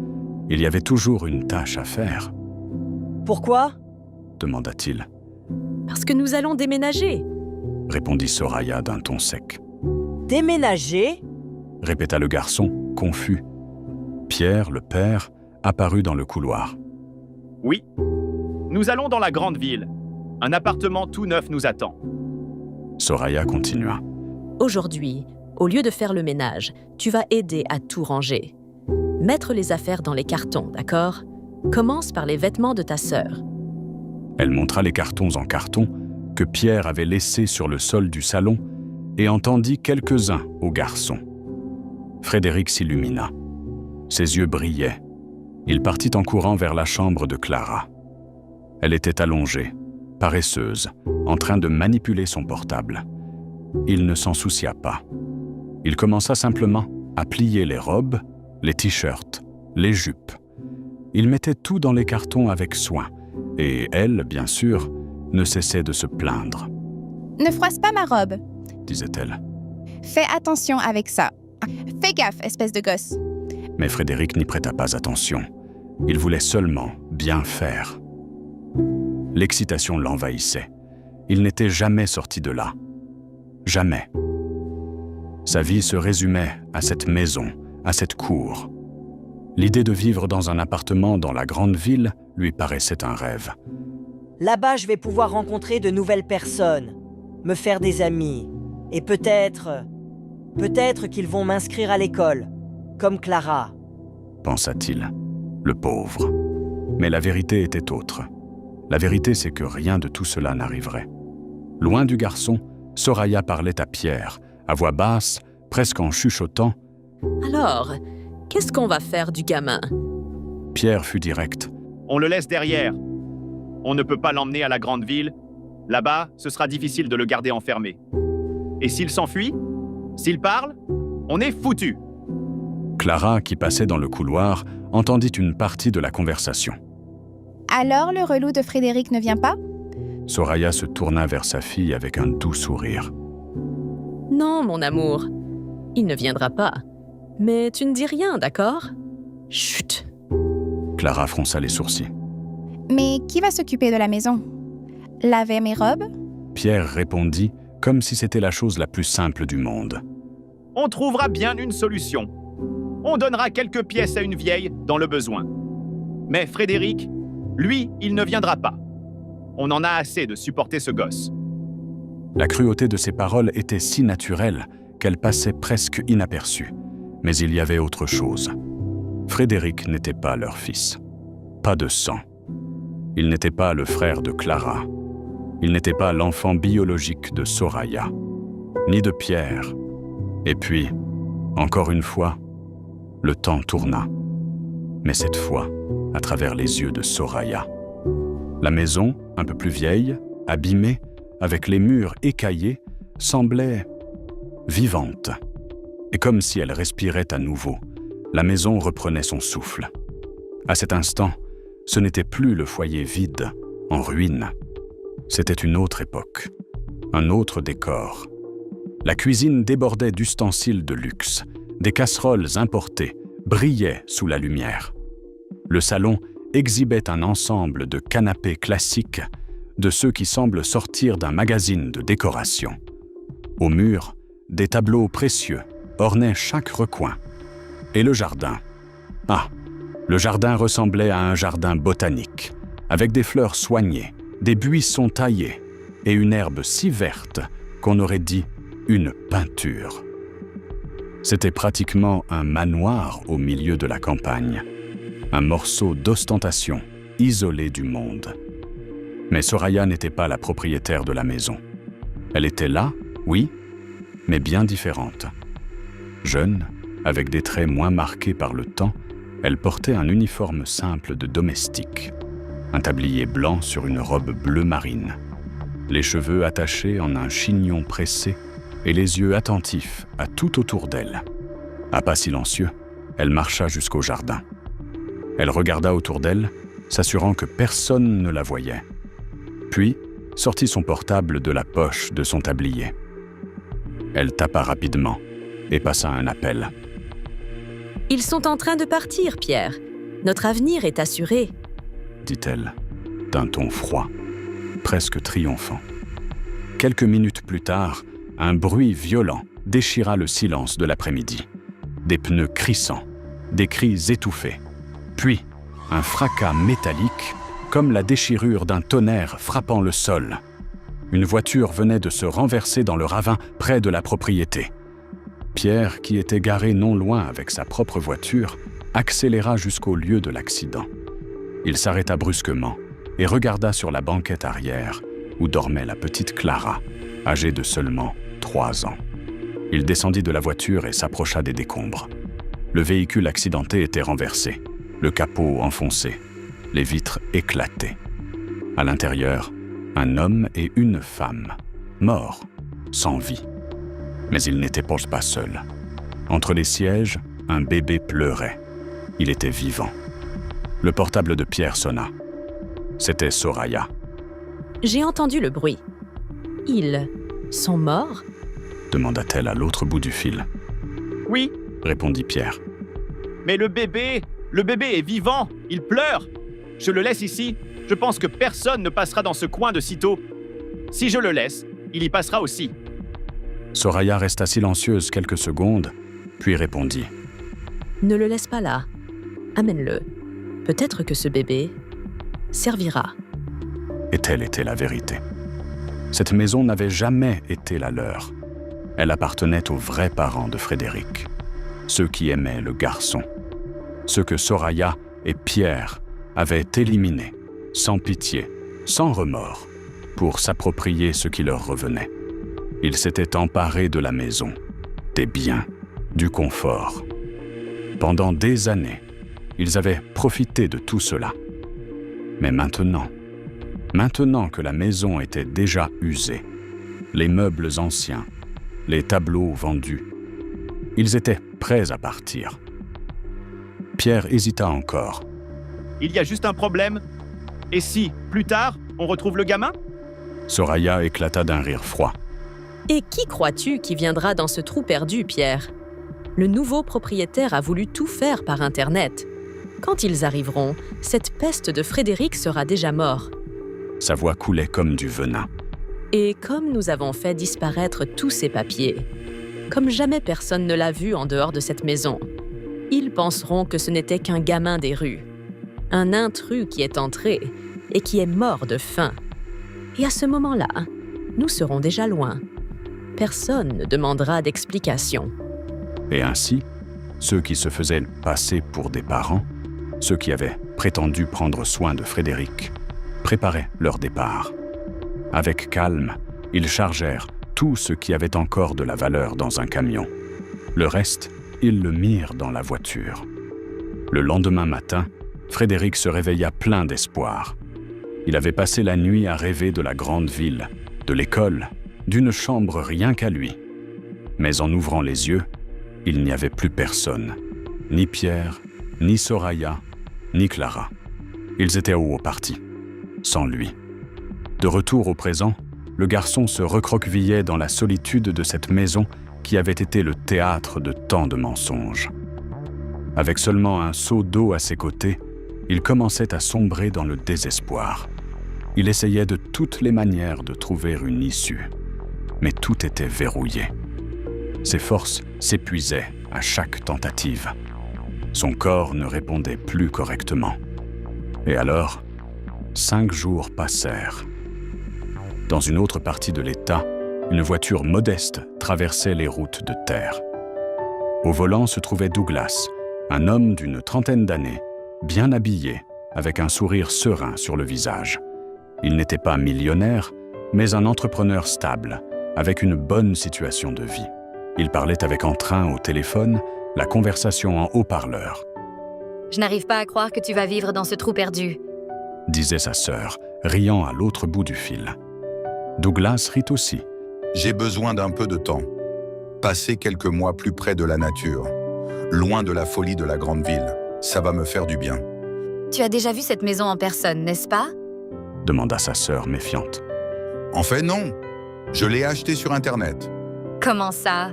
Il y avait toujours une tâche à faire, Pourquoi? demanda-t-il. Parce que nous allons déménager. Répondit Soraya d'un ton sec. Déménager? Répéta le garçon, confus. Pierre, le père, apparut dans le couloir. Oui. Nous allons dans la grande ville. Un appartement tout neuf nous attend. Soraya continua. Aujourd'hui, au lieu de faire le ménage, tu vas aider à tout ranger. Mettre les affaires dans les cartons, d'accord? Commence par les vêtements de ta sœur. Elle montra les cartons en carton que Pierre avait laissés sur le sol du salon et en tendit quelques-uns au garçon. Frédéric s'illumina. Ses yeux brillaient. Il partit en courant vers la chambre de Clara. Elle était allongée, paresseuse, en train de manipuler son portable. Il ne s'en soucia pas. Il commença simplement à plier les robes, les t-shirts, les jupes. Il mettait tout dans les cartons avec soin, et elle, bien sûr, ne cessait de se plaindre, Ne froisse pas ma robe. disait-elle. Fais attention avec ça. Fais gaffe, espèce de gosse. Mais Frédéric n'y prêta pas attention. Il voulait seulement bien faire. L'excitation l'envahissait. Il n'était jamais sorti de là. Jamais. Sa vie se résumait à cette maison, à cette cour. L'idée de vivre dans un appartement dans la grande ville lui paraissait un rêve. Là-bas, je vais pouvoir rencontrer de nouvelles personnes, me faire des amis, et peut-être qu'ils vont m'inscrire à l'école, comme Clara. Pensa-t-il. Le pauvre. Mais la vérité était autre. La vérité, c'est que rien de tout cela n'arriverait. Loin du garçon, Soraya parlait à Pierre, à voix basse, presque en chuchotant. Alors, qu'est-ce qu'on va faire du gamin? Pierre fut direct. On le laisse derrière. On ne peut pas l'emmener à la grande ville. Là-bas, ce sera difficile de le garder enfermé. Et s'il s'enfuit? S'il parle? On est foutu. Clara, qui passait dans le couloir, entendit une partie de la conversation. Alors le relou de Frédéric ne vient pas? Soraya se tourna vers sa fille avec un doux sourire. Non, mon amour. Il ne viendra pas. Mais tu ne dis rien, d'accord? Chut! Clara fronça les sourcils. Mais qui va s'occuper de la maison? Laver mes robes? Pierre répondit comme si c'était la chose la plus simple du monde. On trouvera bien une solution. On donnera quelques pièces à une vieille dans le besoin. Mais Frédéric, lui, il ne viendra pas. On en a assez de supporter ce gosse. La cruauté de ses paroles était si naturelle qu'elle passait presque inaperçue. Mais il y avait autre chose. Frédéric n'était pas leur fils. Pas de sang. Il n'était pas le frère de Clara. Il n'était pas l'enfant biologique de Soraya. Ni de Pierre. Et puis, encore une fois, le temps tourna. Mais cette fois, à travers les yeux de Soraya. La maison, un peu plus vieille, abîmée, avec les murs écaillés, semblait vivante. Et comme si elle respirait à nouveau, la maison reprenait son souffle. À cet instant, ce n'était plus le foyer vide, en ruine. C'était une autre époque, un autre décor. La cuisine débordait d'ustensiles de luxe, des casseroles importées brillaient sous la lumière. Le salon exhibait un ensemble de canapés classiques, de ceux qui semblent sortir d'un magazine de décoration. Au mur, des tableaux précieux ornaient chaque recoin. Et le jardin. Ah, le jardin ressemblait à un jardin botanique, avec des fleurs soignées, des buissons taillés et une herbe si verte qu'on aurait dit une peinture. C'était pratiquement un manoir au milieu de la campagne, un morceau d'ostentation isolé du monde. Mais Soraya n'était pas la propriétaire de la maison. Elle était là, oui, mais bien différente. Jeune, avec des traits moins marqués par le temps, elle portait un uniforme simple de domestique, un tablier blanc sur une robe bleu marine, les cheveux attachés en un chignon pressé et les yeux attentifs à tout autour d'elle. À pas silencieux, elle marcha jusqu'au jardin. Elle regarda autour d'elle, s'assurant que personne ne la voyait. Puis, sortit son portable de la poche de son tablier. Elle tapa rapidement et passa un appel. « Ils sont en train de partir, Pierre. Notre avenir est assuré. » dit-elle, d'un ton froid, presque triomphant. Quelques minutes plus tard, un bruit violent déchira le silence de l'après-midi. Des pneus crissants, des cris étouffés, puis un fracas métallique comme la déchirure d'un tonnerre frappant le sol. Une voiture venait de se renverser dans le ravin près de la propriété. Pierre, qui était garé non loin avec sa propre voiture, accéléra jusqu'au lieu de l'accident. Il s'arrêta brusquement et regarda sur la banquette arrière où dormait la petite Clara, âgée de seulement 3 ans. Il descendit de la voiture et s'approcha des décombres. Le véhicule accidenté était renversé, le capot enfoncé, les vitres éclatées. À l'intérieur, un homme et une femme, morts, sans vie. Mais ils n'étaient pas seuls. Entre les sièges, un bébé pleurait. Il était vivant. Le portable de Pierre sonna. C'était Soraya. « J'ai entendu le bruit. Ils sont morts ?» demanda-t-elle à l'autre bout du fil. « Oui, répondit Pierre. Mais le bébé est vivant, il pleure. Je le laisse ici, je pense que personne ne passera dans ce coin de sitôt. Si je le laisse, il y passera aussi. » Soraya resta silencieuse quelques secondes, puis répondit. « Ne le laisse pas là. Amène-le. Peut-être que ce bébé servira. » Et telle était la vérité. Cette maison n'avait jamais été la leur. Elle appartenait aux vrais parents de Frédéric, ceux qui aimaient le garçon, ceux que Soraya et Pierre avaient éliminés, sans pitié, sans remords, pour s'approprier ce qui leur revenait. Ils s'étaient emparés de la maison, des biens, du confort. Pendant des années, ils avaient profité de tout cela. Mais maintenant que la maison était déjà usée, les meubles anciens, les tableaux vendus, ils étaient prêts à partir. Pierre hésita encore. « Il y a juste un problème. Et si, plus tard, on retrouve le gamin ?» Soraya éclata d'un rire froid. « Et qui crois-tu qui viendra dans ce trou perdu, Pierre ? Le nouveau propriétaire a voulu tout faire par Internet. Quand ils arriveront, cette peste de Frédéric sera déjà mort. » Sa voix coulait comme du venin. « Et comme nous avons fait disparaître tous ses papiers, comme jamais personne ne l'a vu en dehors de cette maison, ils penseront que ce n'était qu'un gamin des rues, un intrus qui est entré et qui est mort de faim. Et à ce moment-là, nous serons déjà loin. Personne ne demandera d'explication. » Et ainsi, ceux qui se faisaient passer pour des parents, ceux qui avaient prétendu prendre soin de Frédéric, préparaient leur départ. Avec calme, ils chargèrent tout ce qui avait encore de la valeur dans un camion. Le reste, ils le mirent dans la voiture. Le lendemain matin, Frédéric se réveilla plein d'espoir. Il avait passé la nuit à rêver de la grande ville, de l'école, d'une chambre rien qu'à lui. Mais en ouvrant les yeux, il n'y avait plus personne. Ni Pierre, ni Soraya, ni Clara. Ils étaient au parti, sans lui. De retour au présent, le garçon se recroquevillait dans la solitude de cette maison qui avait été le théâtre de tant de mensonges. Avec seulement un seau d'eau à ses côtés, il commençait à sombrer dans le désespoir. Il essayait de toutes les manières de trouver une issue, mais tout était verrouillé. Ses forces s'épuisaient à chaque tentative. Son corps ne répondait plus correctement. Et alors, 5 jours passèrent. Dans une autre partie de l'État, une voiture modeste traversait les routes de terre. Au volant se trouvait Douglas, un homme d'une 30aine d'années, bien habillé, avec un sourire serein sur le visage. Il n'était pas millionnaire, mais un entrepreneur stable, avec une bonne situation de vie. Il parlait avec entrain au téléphone, la conversation en haut-parleur. « Je n'arrive pas à croire que tu vas vivre dans ce trou perdu. » disait sa sœur, riant à l'autre bout du fil. Douglas rit aussi. « J'ai besoin d'un peu de temps. Passer quelques mois plus près de la nature, loin de la folie de la grande ville. Ça va me faire du bien. » Tu as déjà vu cette maison en personne, n'est-ce pas ? demanda sa sœur méfiante. « En fait, non. Je l'ai acheté sur Internet. Comment ça?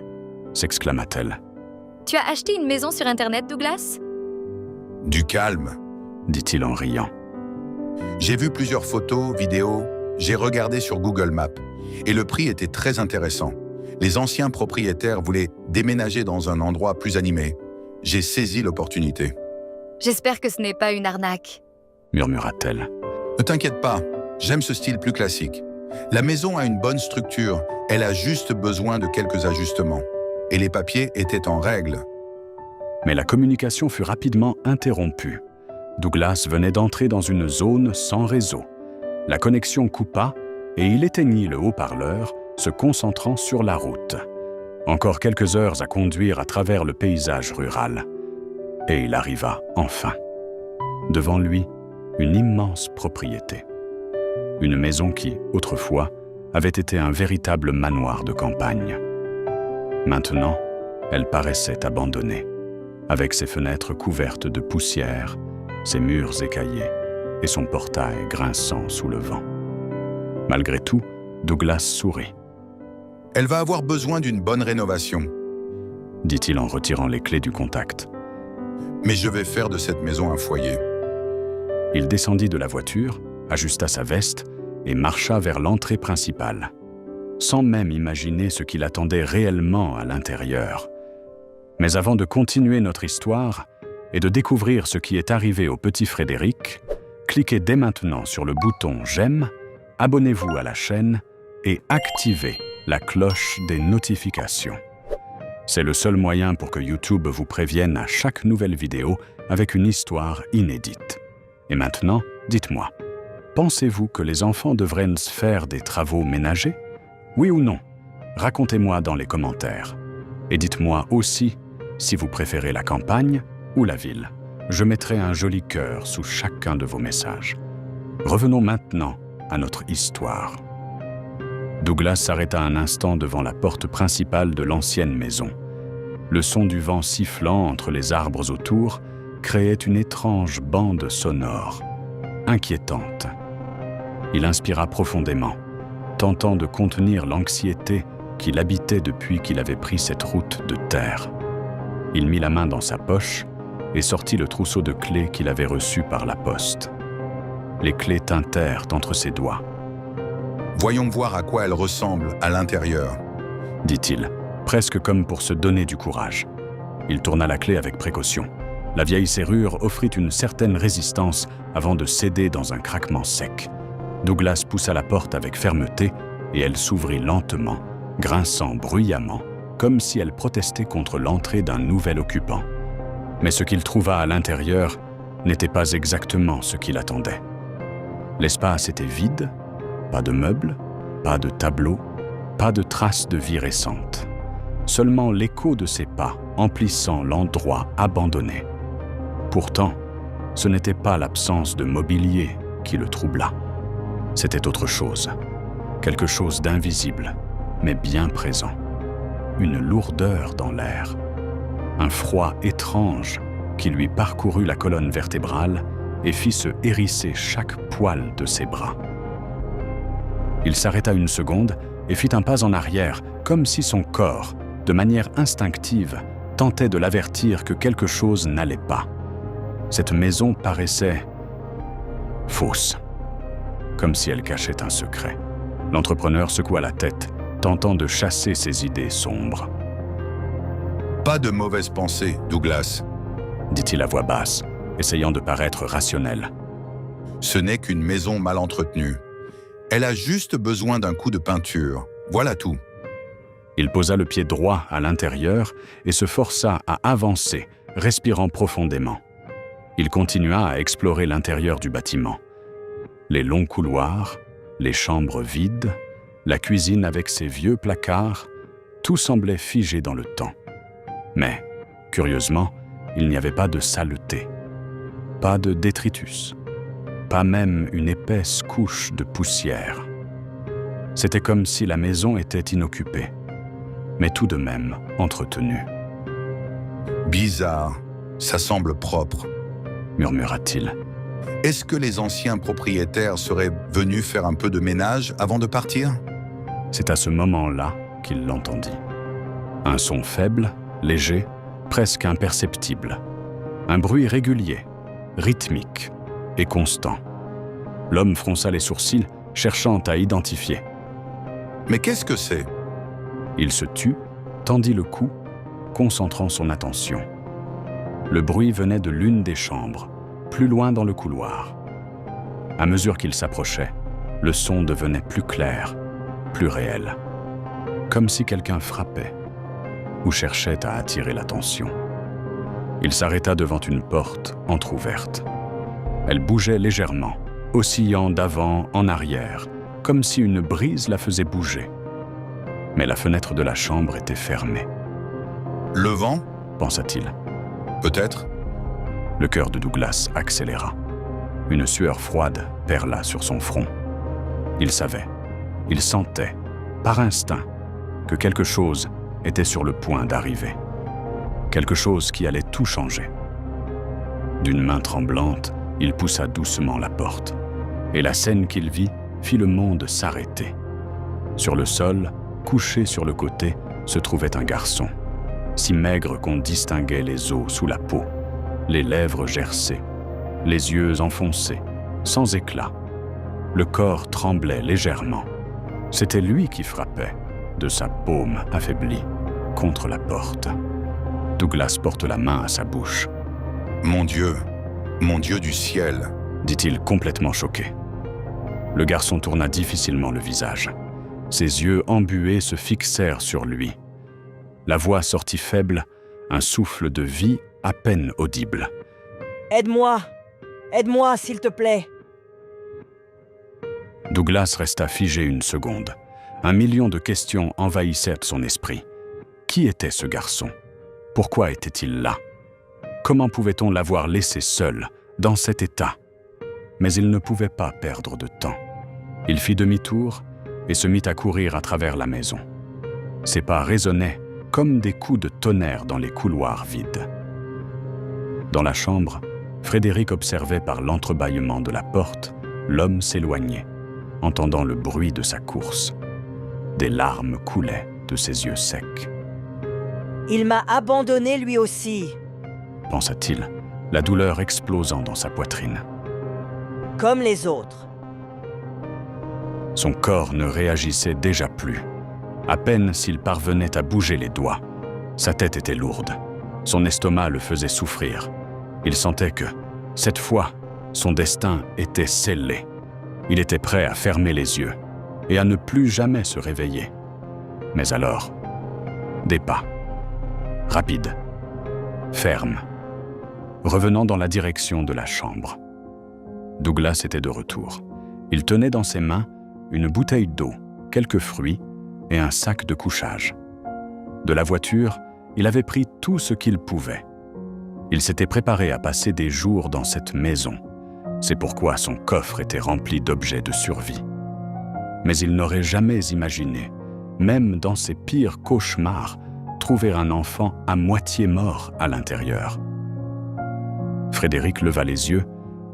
s'exclama-t-elle. Tu as acheté une maison sur Internet, Douglas? Du calme. Dit-il en riant. J'ai vu plusieurs photos, vidéos, j'ai regardé sur Google Maps et le prix était très intéressant. Les anciens propriétaires voulaient déménager dans un endroit plus animé. J'ai saisi l'opportunité. J'espère que ce n'est pas une arnaque. Murmura-t-elle. Ne t'inquiète pas, j'aime ce style plus classique. La maison a une bonne structure, elle a juste besoin de quelques ajustements. Et les papiers étaient en règle. Mais la communication fut rapidement interrompue. Douglas venait d'entrer dans une zone sans réseau. La connexion coupa et il éteignit le haut-parleur, se concentrant sur la route. Encore quelques heures à conduire à travers le paysage rural. Et il arriva enfin. Devant lui, une immense propriété. Une maison qui, autrefois, avait été un véritable manoir de campagne. Maintenant, elle paraissait abandonnée, avec ses fenêtres couvertes de poussière, ses murs écaillés et son portail grinçant sous le vent. Malgré tout, Douglas sourit. « Elle va avoir besoin d'une bonne rénovation. » dit-il en retirant les clés du contact. « Mais je vais faire de cette maison un foyer. » Il descendit de la voiture, ajusta sa veste et marcha vers l'entrée principale, sans même imaginer ce qu'il attendait réellement à l'intérieur. Mais avant de continuer notre histoire et de découvrir ce qui est arrivé au petit Frédéric, cliquez dès maintenant sur le bouton « J'aime », abonnez-vous à la chaîne et activez la cloche des notifications. C'est le seul moyen pour que YouTube vous prévienne à chaque nouvelle vidéo avec une histoire inédite. Et maintenant, dites-moi, pensez-vous que les enfants devraient faire des travaux ménagers? Oui ou non? Racontez-moi dans les commentaires. Et dites-moi aussi si vous préférez la campagne ou la ville. Je mettrai un joli cœur sous chacun de vos messages. Revenons maintenant à notre histoire. Douglas s'arrêta un instant devant la porte principale de l'ancienne maison. Le son du vent sifflant entre les arbres autour créait une étrange bande sonore, inquiétante. Il inspira profondément, tentant de contenir l'anxiété qui l'habitait depuis qu'il avait pris cette route de terre. Il mit la main dans sa poche et sortit le trousseau de clés qu'il avait reçu par la poste. Les clés tintèrent entre ses doigts. « Voyons voir à quoi elles ressemblent à l'intérieur. » dit-il, presque comme pour se donner du courage. Il tourna la clé avec précaution. La vieille serrure offrit une certaine résistance avant de céder dans un craquement sec. Douglas poussa la porte avec fermeté et elle s'ouvrit lentement, grinçant bruyamment, comme si elle protestait contre l'entrée d'un nouvel occupant. Mais ce qu'il trouva à l'intérieur n'était pas exactement ce qu'il attendait. L'espace était vide, pas de meubles, pas de tableaux, pas de traces de vie récente. Seulement l'écho de ses pas emplissant l'endroit abandonné. Pourtant, ce n'était pas l'absence de mobilier qui le troubla. C'était autre chose, quelque chose d'invisible, mais bien présent. Une lourdeur dans l'air, un froid étrange qui lui parcourut la colonne vertébrale et fit se hérisser chaque poil de ses bras. Il s'arrêta une seconde et fit un pas en arrière, comme si son corps, de manière instinctive, tentait de l'avertir que quelque chose n'allait pas. Cette maison paraissait fausse, comme si elle cachait un secret. L'entrepreneur secoua la tête, tentant de chasser ses idées sombres. « Pas de mauvaises pensées, Douglas, » dit-il à voix basse, essayant de paraître rationnel. « Ce n'est qu'une maison mal entretenue. Elle a juste besoin d'un coup de peinture. Voilà tout. » Il posa le pied droit à l'intérieur et se força à avancer, respirant profondément. Il continua à explorer l'intérieur du bâtiment. Les longs couloirs, les chambres vides, la cuisine avec ses vieux placards, tout semblait figé dans le temps. Mais, curieusement, il n'y avait pas de saleté, pas de détritus, pas même une épaisse couche de poussière. C'était comme si la maison était inoccupée, mais tout de même entretenue. « Bizarre, ça semble propre. » murmura-t-il. Est-ce que les anciens propriétaires seraient venus faire un peu de ménage avant de partir? C'est à ce moment-là qu'il l'entendit. Un son faible, léger, presque imperceptible. Un bruit régulier, rythmique et constant. L'homme fronça les sourcils, cherchant à identifier. Mais qu'est-ce que c'est? Il se tut, tendit le cou, concentrant son attention. Le bruit venait de l'une des chambres, plus loin dans le couloir. À mesure qu'il s'approchait, le son devenait plus clair, plus réel. Comme si quelqu'un frappait ou cherchait à attirer l'attention. Il s'arrêta devant une porte entr'ouverte. Elle bougeait légèrement, oscillant d'avant en arrière, comme si une brise la faisait bouger. Mais la fenêtre de la chambre était fermée. Le vent? Pensa-t-il. Peut-être. Le cœur de Douglas accéléra. Une sueur froide perla sur son front. Il savait, il sentait, par instinct, que quelque chose était sur le point d'arriver. Quelque chose qui allait tout changer. D'une main tremblante, il poussa doucement la porte. Et la scène qu'il vit fit le monde s'arrêter. Sur le sol, couché sur le côté, se trouvait un garçon, si maigre qu'on distinguait les os sous la peau, les lèvres gercées, les yeux enfoncés, sans éclat. Le corps tremblait légèrement. C'était lui qui frappait, de sa paume affaiblie, contre la porte. Douglas porte la main à sa bouche. « Mon Dieu du ciel !» dit-il complètement choqué. Le garçon tourna difficilement le visage. Ses yeux embués se fixèrent sur lui. La voix sortit faible, un souffle de vie à peine audible. « Aide-moi! Aide-moi, s'il te plaît !» Douglas resta figé une seconde. 1 million de questions envahissaient son esprit. Qui était ce garçon? Pourquoi était-il là? Comment pouvait-on l'avoir laissé seul, dans cet état? Mais il ne pouvait pas perdre de temps. Il fit demi-tour et se mit à courir à travers la maison. Ses pas résonnaient comme des coups de tonnerre dans les couloirs vides. Dans la chambre, Frédéric observait par l'entrebâillement de la porte l'homme s'éloigner, entendant le bruit de sa course. Des larmes coulaient de ses yeux secs. « Il m'a abandonné lui aussi !» pensa-t-il, la douleur explosant dans sa poitrine. « Comme les autres !» Son corps ne réagissait déjà plus. À peine s'il parvenait à bouger les doigts. Sa tête était lourde. Son estomac le faisait souffrir. Il sentait que, cette fois, son destin était scellé. Il était prêt à fermer les yeux et à ne plus jamais se réveiller. Mais alors, des pas. Rapides. Fermes. Revenant dans la direction de la chambre. Douglas était de retour. Il tenait dans ses mains une bouteille d'eau, quelques fruits et un sac de couchage. De la voiture, il avait pris tout ce qu'il pouvait. Il s'était préparé à passer des jours dans cette maison. C'est pourquoi son coffre était rempli d'objets de survie. Mais il n'aurait jamais imaginé, même dans ses pires cauchemars, trouver un enfant à moitié mort à l'intérieur. Frédéric leva les yeux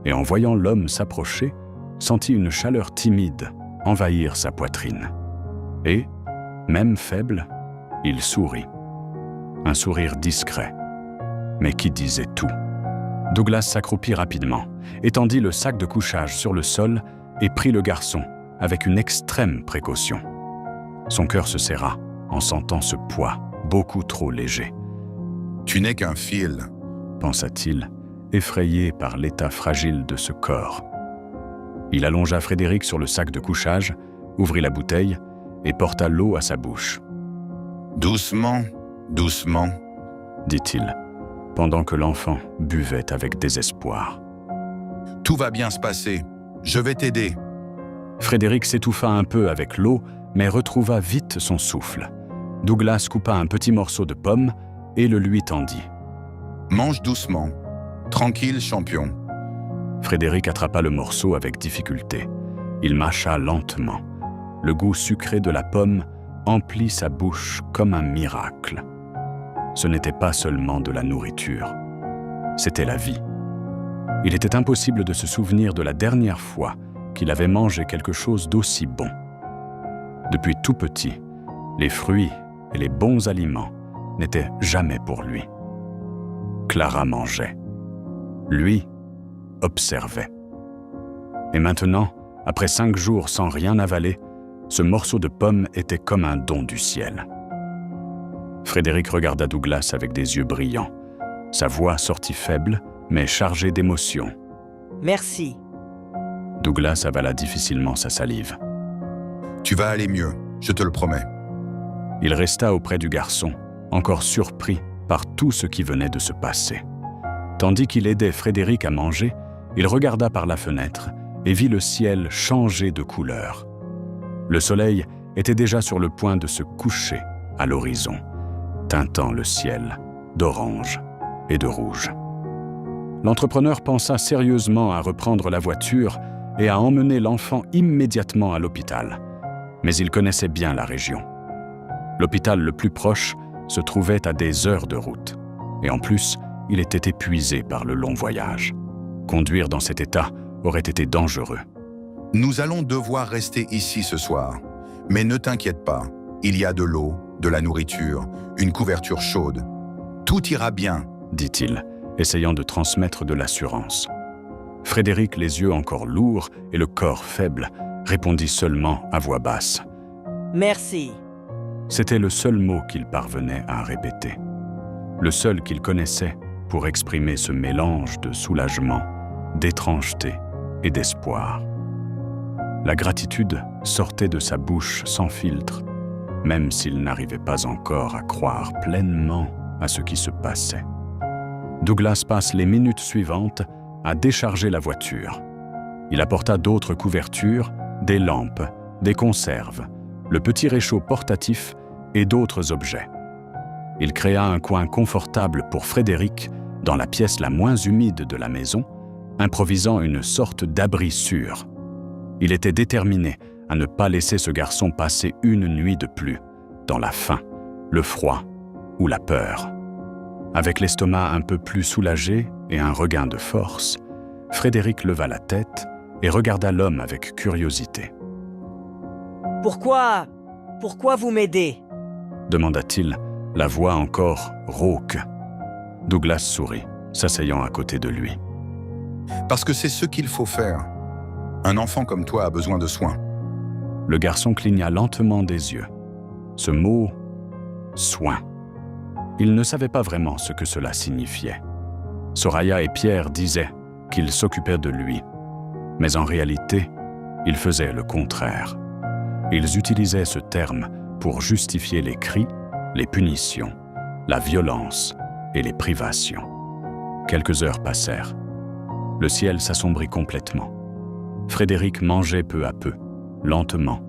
et en voyant l'homme s'approcher, sentit une chaleur timide envahir sa poitrine. Et, même faible, il sourit. Un sourire discret, mais qui disait tout. Douglas s'accroupit rapidement, étendit le sac de couchage sur le sol et prit le garçon avec une extrême précaution. Son cœur se serra en sentant ce poids beaucoup trop léger. « Tu n'es qu'un fil », pensa-t-il, effrayé par l'état fragile de ce corps. Il allongea Frédéric sur le sac de couchage, ouvrit la bouteille et porta l'eau à sa bouche. « Doucement, doucement », dit-il, pendant que l'enfant buvait avec désespoir. « Tout va bien se passer. Je vais t'aider. » Frédéric s'étouffa un peu avec l'eau, mais retrouva vite son souffle. Douglas coupa un petit morceau de pomme et le lui tendit. « Mange doucement. Tranquille, champion. » Frédéric attrapa le morceau avec difficulté. Il mâcha lentement. Le goût sucré de la pomme emplit sa bouche comme un miracle. Ce n'était pas seulement de la nourriture, c'était la vie. Il était impossible de se souvenir de la dernière fois qu'il avait mangé quelque chose d'aussi bon. Depuis tout petit, les fruits et les bons aliments n'étaient jamais pour lui. Clara mangeait. Lui observait. Et maintenant, après 5 jours sans rien avaler, ce morceau de pomme était comme un don du ciel. Frédéric regarda Douglas avec des yeux brillants. Sa voix sortit faible, mais chargée d'émotion. Merci. Douglas avala difficilement sa salive. Tu vas aller mieux, je te le promets. Il resta auprès du garçon, encore surpris par tout ce qui venait de se passer. Tandis qu'il aidait Frédéric à manger, il regarda par la fenêtre et vit le ciel changer de couleur. Le soleil était déjà sur le point de se coucher à l'horizon, teintant le ciel d'orange et de rouge. L'entrepreneur pensa sérieusement à reprendre la voiture et à emmener l'enfant immédiatement à l'hôpital. Mais il connaissait bien la région. L'hôpital le plus proche se trouvait à des heures de route. Et en plus, il était épuisé par le long voyage. Conduire dans cet état aurait été dangereux. Nous allons devoir rester ici ce soir. Mais ne t'inquiète pas, il y a de l'eau, de la nourriture, une couverture chaude. Tout ira bien, dit-il, essayant de transmettre de l'assurance. Frédéric, les yeux encore lourds et le corps faible, répondit seulement à voix basse. Merci. C'était le seul mot qu'il parvenait à répéter. Le seul qu'il connaissait pour exprimer ce mélange de soulagement, d'étrangeté et d'espoir. La gratitude sortait de sa bouche sans filtre, même s'il n'arrivait pas encore à croire pleinement à ce qui se passait. Douglas passe les minutes suivantes à décharger la voiture. Il apporta d'autres couvertures, des lampes, des conserves, le petit réchaud portatif et d'autres objets. Il créa un coin confortable pour Frédéric dans la pièce la moins humide de la maison, improvisant une sorte d'abri sûr. Il était déterminé à ne pas laisser ce garçon passer une nuit de plus, dans la faim, le froid ou la peur. Avec l'estomac un peu plus soulagé et un regain de force, Frédéric leva la tête et regarda l'homme avec curiosité. « Pourquoi vous m'aidez ?» demanda-t-il, la voix encore rauque. Douglas sourit, s'asseyant à côté de lui. Parce que c'est ce qu'il faut faire. Un enfant comme toi a besoin de soins. Le garçon cligna lentement des yeux. Ce mot « soin ». Il ne savait pas vraiment ce que cela signifiait. Soraya et Pierre disaient qu'ils s'occupaient de lui. Mais en réalité, ils faisaient le contraire. Ils utilisaient ce terme pour justifier les cris, les punitions, la violence et les privations. Quelques heures passèrent. Le ciel s'assombrit complètement. Frédéric mangeait peu à peu, lentement,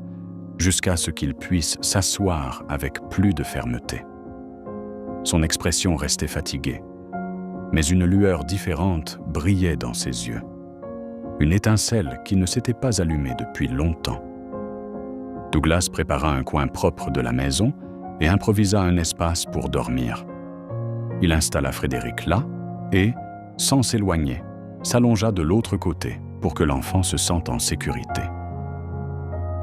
jusqu'à ce qu'il puisse s'asseoir avec plus de fermeté. Son expression restait fatiguée, mais une lueur différente brillait dans ses yeux. Une étincelle qui ne s'était pas allumée depuis longtemps. Douglas prépara un coin propre de la maison et improvisa un espace pour dormir. Il installa Frédéric là et, sans s'éloigner, s'allongea de l'autre côté pour que l'enfant se sente en sécurité.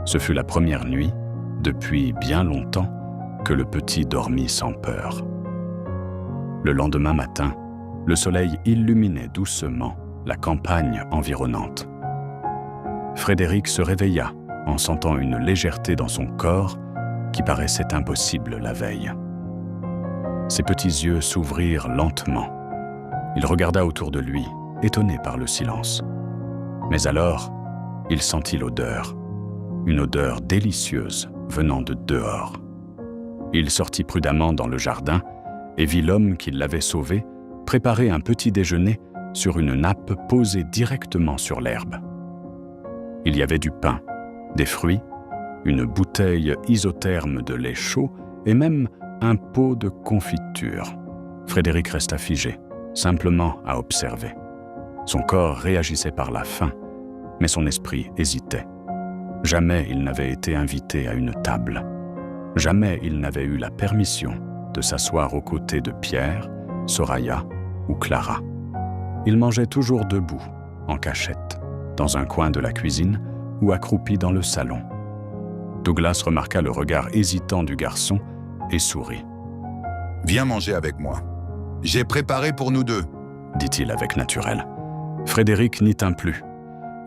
Ce fut la première nuit, depuis bien longtemps, que le petit dormit sans peur. Le lendemain matin, le soleil illuminait doucement la campagne environnante. Frédéric se réveilla en sentant une légèreté dans son corps qui paraissait impossible la veille. Ses petits yeux s'ouvrirent lentement. Il regarda autour de lui, étonné par le silence. Mais alors, il sentit l'odeur, une odeur délicieuse venant de dehors. Il sortit prudemment dans le jardin et vit l'homme qui l'avait sauvé préparer un petit déjeuner sur une nappe posée directement sur l'herbe. Il y avait du pain, des fruits, une bouteille isotherme de lait chaud et même un pot de confiture. Frédéric resta figé, simplement à observer. Son corps réagissait par la faim, mais son esprit hésitait. Jamais il n'avait été invité à une table. Jamais il n'avait eu la permission de s'asseoir aux côtés de Pierre, Soraya ou Clara. il mangeait toujours debout, en cachette, dans un coin de la cuisine ou accroupi dans le salon. Douglas remarqua le regard hésitant du garçon et sourit. « Viens manger avec moi. J'ai préparé pour nous deux. » dit-il avec naturel. Frédéric n'y tint plus.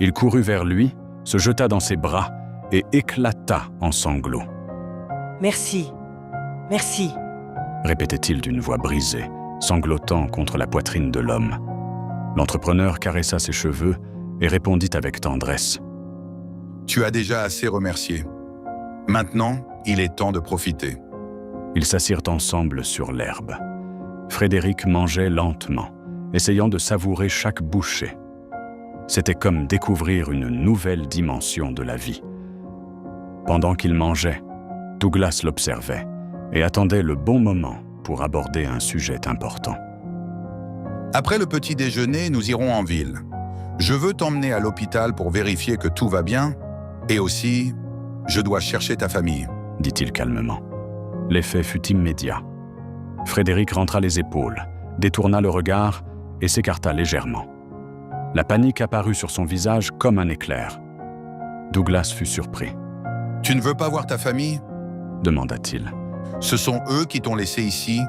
Il courut vers lui, se jeta dans ses bras et éclata en sanglots. « Merci, merci !» répétait-il d'une voix brisée, sanglotant contre la poitrine de l'homme. L'entrepreneur caressa ses cheveux et répondit avec tendresse. « Tu as déjà assez remercié. Maintenant, il est temps de profiter. » Ils s'assirent ensemble sur l'herbe. Frédéric mangeait lentement, essayant de savourer chaque bouchée. C'était comme découvrir une nouvelle dimension de la vie. Pendant qu'il mangeait, Douglas l'observait et attendait le bon moment pour aborder un sujet important. « Après le petit déjeuner, nous irons en ville. Je veux t'emmener à l'hôpital pour vérifier que tout va bien, et aussi, je dois chercher ta famille. » dit-il calmement. L'effet fut immédiat. Frédéric rentra les épaules, détourna le regard et s'écarta légèrement. La panique apparut sur son visage comme un éclair. Douglas fut surpris. « Tu ne veux pas voir ta famille ?» demanda-t-il. « Ce sont eux qui t'ont laissé ici,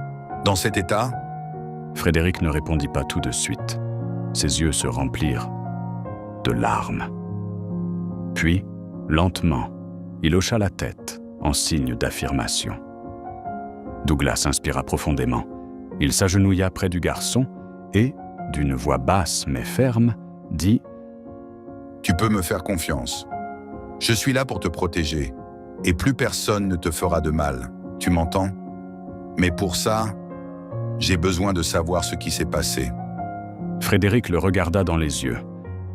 dans cet état ?» Frédéric ne répondit pas tout de suite. Ses yeux se remplirent de larmes. Puis, lentement, il hocha la tête en signe d'affirmation. Douglas inspira profondément. Il s'agenouilla près du garçon et, d'une voix basse mais ferme, dit « Tu peux me faire confiance. Je suis là pour te protéger, et plus personne ne te fera de mal. Tu m'entends? Mais pour ça, j'ai besoin de savoir ce qui s'est passé. » Frédéric le regarda dans les yeux.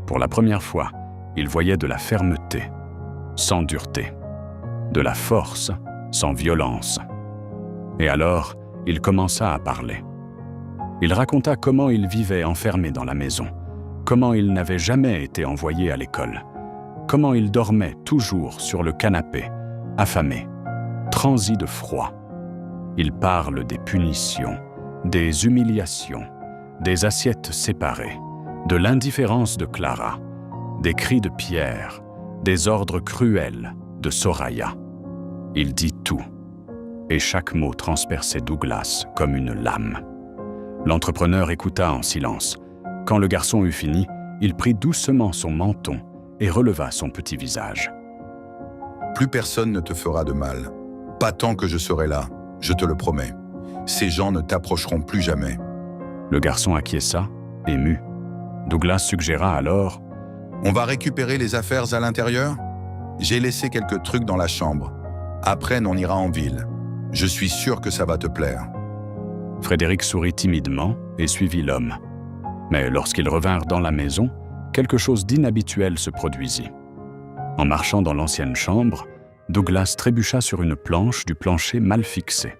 Pour la première fois, il voyait de la fermeté, sans dureté, de la force, sans violence. Et alors, il commença à parler. Il raconta comment il vivait enfermé dans la maison, comment il n'avait jamais été envoyé à l'école, comment il dormait toujours sur le canapé, affamé, transi de froid. Il parle des punitions, des humiliations, des assiettes séparées, de l'indifférence de Clara, des cris de Pierre, des ordres cruels de Soraya. Il dit tout, et chaque mot transperçait Douglas comme une lame. L'entrepreneur écouta en silence. Quand le garçon eut fini, il prit doucement son menton et releva son petit visage. « Plus personne ne te fera de mal. Pas tant que je serai là, je te le promets. Ces gens ne t'approcheront plus jamais. » Le garçon acquiesça, ému. Douglas suggéra alors « On va récupérer les affaires à l'intérieur? J'ai laissé quelques trucs dans la chambre. Après, on ira en ville. Je suis sûr que ça va te plaire. » Frédéric sourit timidement et suivit l'homme. Mais lorsqu'ils revinrent dans la maison, quelque chose d'inhabituel se produisit. En marchant dans l'ancienne chambre, Douglas trébucha sur une planche du plancher mal fixée.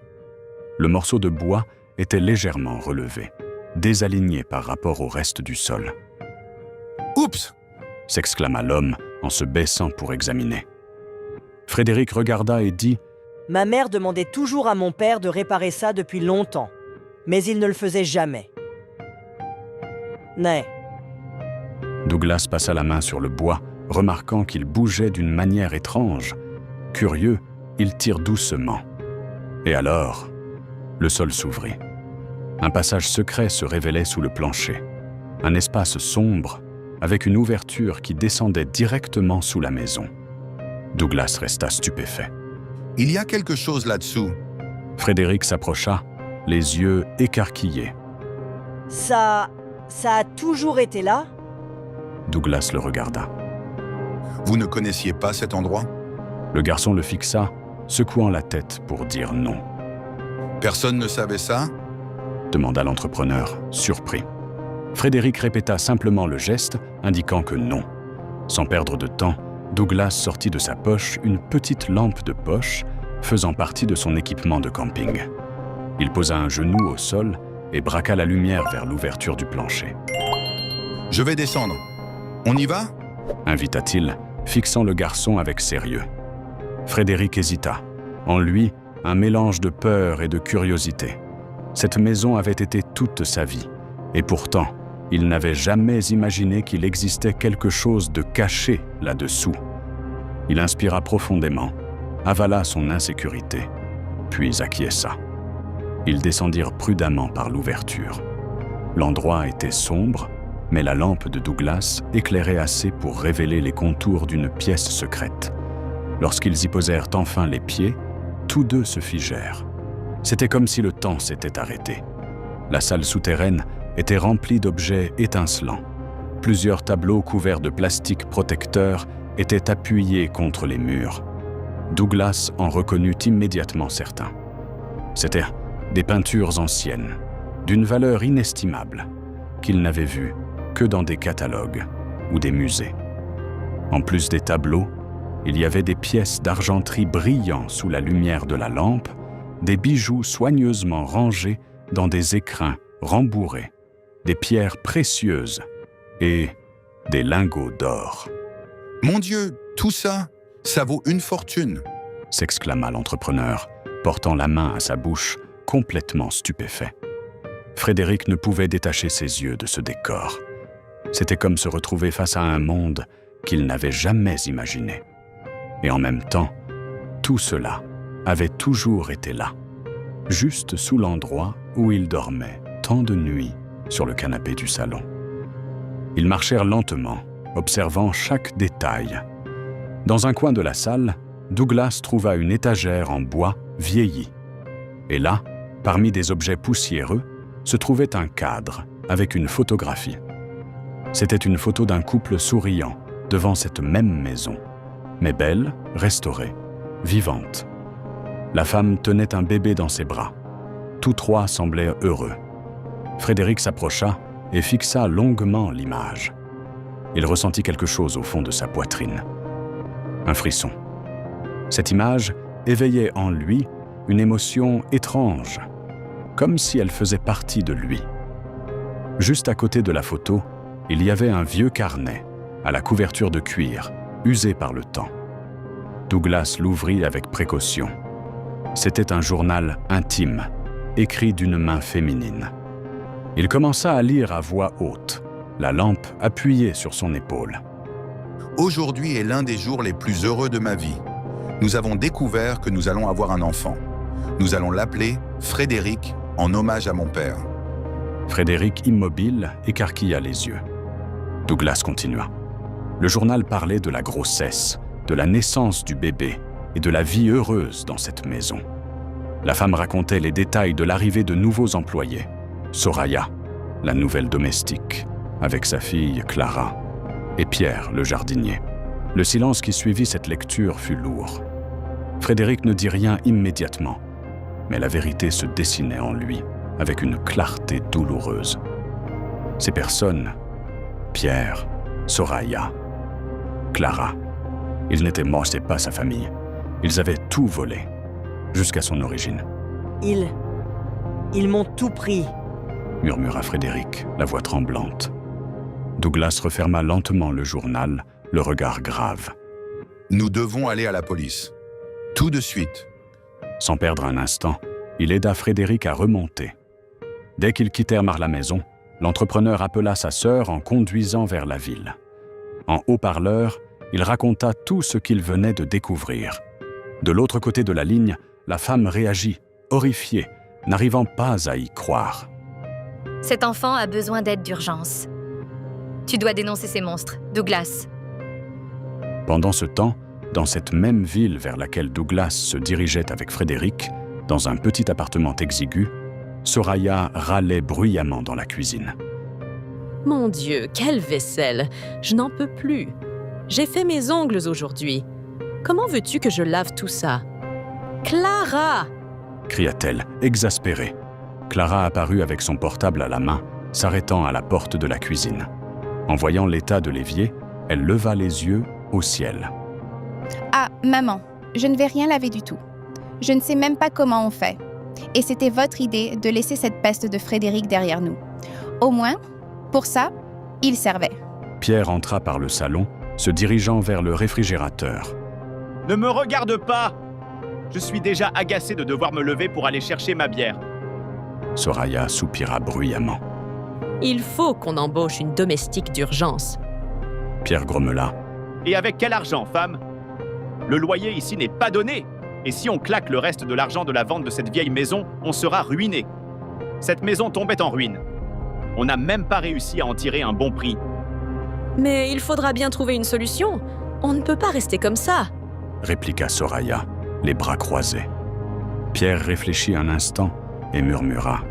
Le morceau de bois était légèrement relevé, désaligné par rapport au reste du sol. « Oups !» s'exclama l'homme en se baissant pour examiner. Frédéric regarda et dit « Ma mère demandait toujours à mon père de réparer ça depuis longtemps, mais il ne le faisait jamais. » Mais... Douglas passa la main sur le bois, remarquant qu'il bougeait d'une manière étrange. Curieux, il tire doucement. Et alors, le sol s'ouvrit. Un passage secret se révélait sous le plancher. Un espace sombre, avec une ouverture qui descendait directement sous la maison. Douglas resta stupéfait. « Il y a quelque chose là-dessous. » Frédéric s'approcha, les yeux écarquillés. « Ça a toujours été là ?» Douglas le regarda. « Vous ne connaissiez pas cet endroit ?» Le garçon le fixa, secouant la tête pour dire non. « Personne ne savait ça ?» demanda l'entrepreneur, surpris. Frédéric répéta simplement le geste, indiquant que non. Sans perdre de temps, Douglas sortit de sa poche une petite lampe de poche faisant partie de son équipement de camping. Il posa un genou au sol et braqua la lumière vers l'ouverture du plancher. « Je vais descendre. On y va ?» invita-t-il, fixant le garçon avec sérieux. Frédéric hésita. En lui, un mélange de peur et de curiosité. Cette maison avait été toute sa vie, et pourtant, Il n'avait jamais imaginé qu'il existait quelque chose de caché là-dessous. Il inspira profondément, avala son insécurité, puis acquiesça. Ils descendirent prudemment par l'ouverture. L'endroit était sombre, mais la lampe de Douglas éclairait assez pour révéler les contours d'une pièce secrète. Lorsqu'ils y posèrent enfin les pieds, tous deux se figèrent. C'était comme si le temps s'était arrêté. La salle souterraine était remplie d'objets étincelants. Plusieurs tableaux couverts de plastique protecteur étaient appuyés contre les murs. Douglas en reconnut immédiatement certains. C'étaient des peintures anciennes, d'une valeur inestimable, qu'il n'avait vues que dans des catalogues ou des musées. En plus des tableaux, il y avait des pièces d'argenterie brillant sous la lumière de la lampe, des bijoux soigneusement rangés dans des écrins rembourrés, des pierres précieuses et des lingots d'or. « Mon Dieu, tout ça, ça vaut une fortune !» s'exclama l'entrepreneur, portant la main à sa bouche, complètement stupéfait. Frédéric ne pouvait détacher ses yeux de ce décor. C'était comme se retrouver face à un monde qu'il n'avait jamais imaginé. Et en même temps, tout cela avait toujours été là, juste sous l'endroit où il dormait tant de nuits sur le canapé du salon. Ils marchèrent lentement, observant chaque détail. Dans un coin de la salle, Douglas trouva une étagère en bois vieillie. Et là, parmi des objets poussiéreux, se trouvait un cadre avec une photographie. C'était une photo d'un couple souriant devant cette même maison, mais belle, restaurée, vivante. La femme tenait un bébé dans ses bras. Tous trois semblaient heureux. Frédéric s'approcha et fixa longuement l'image. Il ressentit quelque chose au fond de sa poitrine. Un frisson. Cette image éveillait en lui une émotion étrange, comme si elle faisait partie de lui. Juste à côté de la photo, il y avait un vieux carnet, à la couverture de cuir, usé par le temps. Douglas l'ouvrit avec précaution. C'était un journal intime, écrit d'une main féminine. Il commença à lire à voix haute, la lampe appuyée sur son épaule. « Aujourd'hui est l'un des jours les plus heureux de ma vie. Nous avons découvert que nous allons avoir un enfant. Nous allons l'appeler Frédéric en hommage à mon père. » Frédéric, immobile, écarquilla les yeux. Douglas continua. Le journal parlait de la grossesse, de la naissance du bébé et de la vie heureuse dans cette maison. La femme racontait les détails de l'arrivée de nouveaux employés. Soraya, la nouvelle domestique, avec sa fille Clara, et Pierre, le jardinier. Le silence qui suivit cette lecture fut lourd. Frédéric ne dit rien immédiatement, mais la vérité se dessinait en lui avec une clarté douloureuse. Ces personnes, Pierre, Soraya, Clara, ils n'étaient morts, c'est pas sa famille. Ils avaient tout volé, jusqu'à son origine. Ils m'ont tout pris, murmura Frédéric, la voix tremblante. Douglas referma lentement le journal, le regard grave. « Nous devons aller à la police. Tout de suite. » Sans perdre un instant, il aida Frédéric à remonter. Dès qu'ils quittèrent la maison, l'entrepreneur appela sa sœur en conduisant vers la ville. En haut-parleur, il raconta tout ce qu'il venait de découvrir. De l'autre côté de la ligne, la femme réagit, horrifiée, n'arrivant pas à y croire. Cet enfant a besoin d'aide d'urgence. Tu dois dénoncer ces monstres, Douglas. Pendant ce temps, dans cette même ville vers laquelle Douglas se dirigeait avec Frédéric, dans un petit appartement exigu, Soraya râlait bruyamment dans la cuisine. « Mon Dieu, quelle vaisselle! Je n'en peux plus. J'ai fait mes ongles aujourd'hui. Comment veux-tu que je lave tout ça? Clara !» cria-t-elle, exaspérée. Clara apparut avec son portable à la main, s'arrêtant à la porte de la cuisine. En voyant l'état de l'évier, elle leva les yeux au ciel. « Ah, maman, je ne vais rien laver du tout. Je ne sais même pas comment on fait. Et c'était votre idée de laisser cette peste de Frédéric derrière nous. Au moins, pour ça, il servait. » Pierre entra par le salon, se dirigeant vers le réfrigérateur. « Ne me regarde pas! Je suis déjà agacé de devoir me lever pour aller chercher ma bière. » Soraya soupira bruyamment. « Il faut qu'on embauche une domestique d'urgence. Pierre grommela. Et avec quel argent, femme? Le loyer ici n'est pas donné. Et si on claque le reste de l'argent de la vente de cette vieille maison, on sera ruiné. Cette maison tombait en ruine. On n'a même pas réussi à en tirer un bon prix. Mais il faudra bien trouver une solution. On ne peut pas rester comme ça. Répliqua Soraya, les bras croisés. Pierre réfléchit un instant et murmura.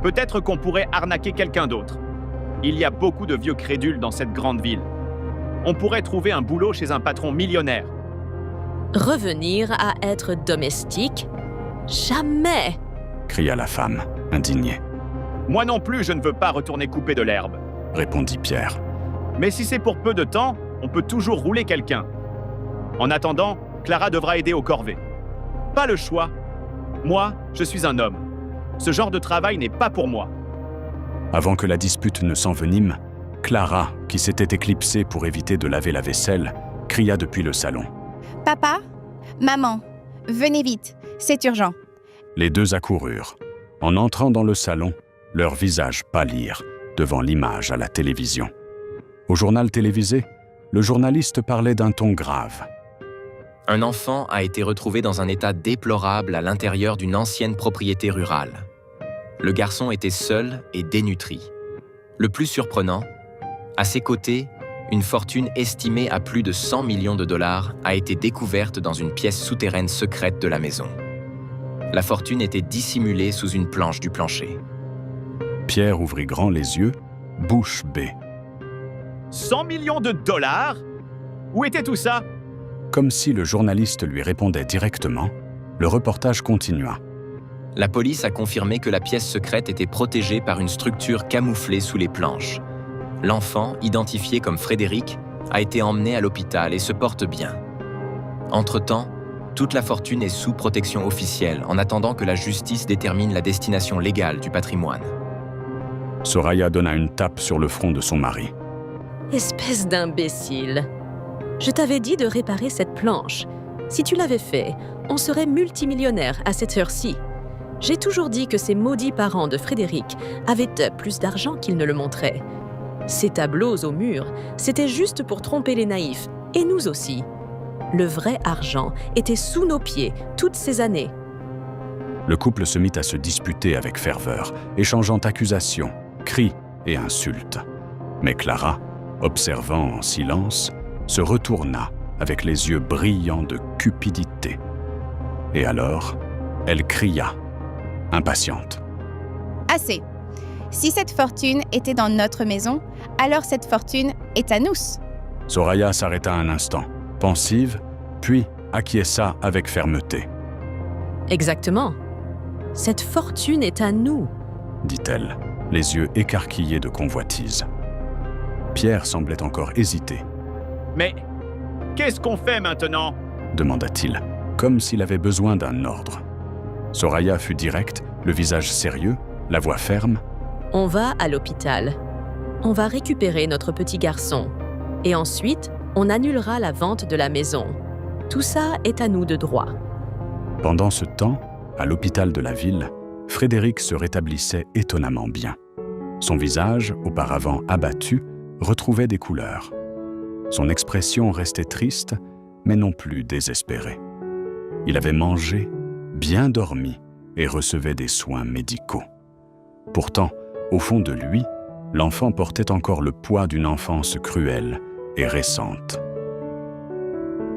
Peut-être qu'on pourrait arnaquer quelqu'un d'autre. Il y a beaucoup de vieux crédules dans cette grande ville. On pourrait trouver un boulot chez un patron millionnaire. Revenir à être domestique? Jamais! Cria la femme, indignée. Moi non plus, je ne veux pas retourner couper de l'herbe. Répondit Pierre. Mais si c'est pour peu de temps, on peut toujours rouler quelqu'un. En attendant, Clara devra aider au corvée. Pas le choix. Moi, je suis un homme. Ce genre de travail n'est pas pour moi. Avant que la dispute ne s'envenime, Clara, qui s'était éclipsée pour éviter de laver la vaisselle, cria depuis le salon. « Papa, maman, venez vite, c'est urgent. » Les deux accoururent. En entrant dans le salon, leurs visages pâlirent devant l'image à la télévision. Au journal télévisé, le journaliste parlait d'un ton grave. Un enfant a été retrouvé dans un état déplorable à l'intérieur d'une ancienne propriété rurale. Le garçon était seul et dénutri. Le plus surprenant, à ses côtés, une fortune estimée à plus de 100 millions de dollars a été découverte dans une pièce souterraine secrète de la maison. La fortune était dissimulée sous une planche du plancher. Pierre ouvrit grand les yeux, bouche bée. 100 millions de dollars? Où était tout ça? Comme si le journaliste lui répondait directement, le reportage continua. La police a confirmé que la pièce secrète était protégée par une structure camouflée sous les planches. L'enfant, identifié comme Frédéric, a été emmené à l'hôpital et se porte bien. Entre-temps, toute la fortune est sous protection officielle en attendant que la justice détermine la destination légale du patrimoine. Soraya donna une tape sur le front de son mari. Espèce d'imbécile! Je t'avais dit de réparer cette planche. Si tu l'avais fait, on serait multimillionnaire à cette heure-ci. J'ai toujours dit que ces maudits parents de Frédéric avaient plus d'argent qu'ils ne le montraient. Ces tableaux au mur, c'était juste pour tromper les naïfs, et nous aussi. Le vrai argent était sous nos pieds toutes ces années. Le couple se mit à se disputer avec ferveur, échangeant accusations, cris et insultes. Mais Clara, observant en silence, se retourna avec les yeux brillants de cupidité. Et alors, elle cria, impatiente. « Assez. Si cette fortune était dans notre maison, alors cette fortune est à nous. » Soraya s'arrêta un instant, pensive, puis acquiesça avec fermeté. « Exactement. Cette fortune est à nous, » dit-elle, les yeux écarquillés de convoitise. Pierre semblait encore hésiter. « Mais qu'est-ce qu'on fait maintenant ?» demanda-t-il, comme s'il avait besoin d'un ordre. Soraya fut directe, le visage sérieux, la voix ferme. « On va à l'hôpital. On va récupérer notre petit garçon. Et ensuite, on annulera la vente de la maison. Tout ça est à nous de droit. » Pendant ce temps, à l'hôpital de la ville, Frédéric se rétablissait étonnamment bien. Son visage, auparavant abattu, retrouvait des couleurs. Son expression restait triste, mais non plus désespérée. Il avait mangé, bien dormi et recevait des soins médicaux. Pourtant, au fond de lui, l'enfant portait encore le poids d'une enfance cruelle et récente.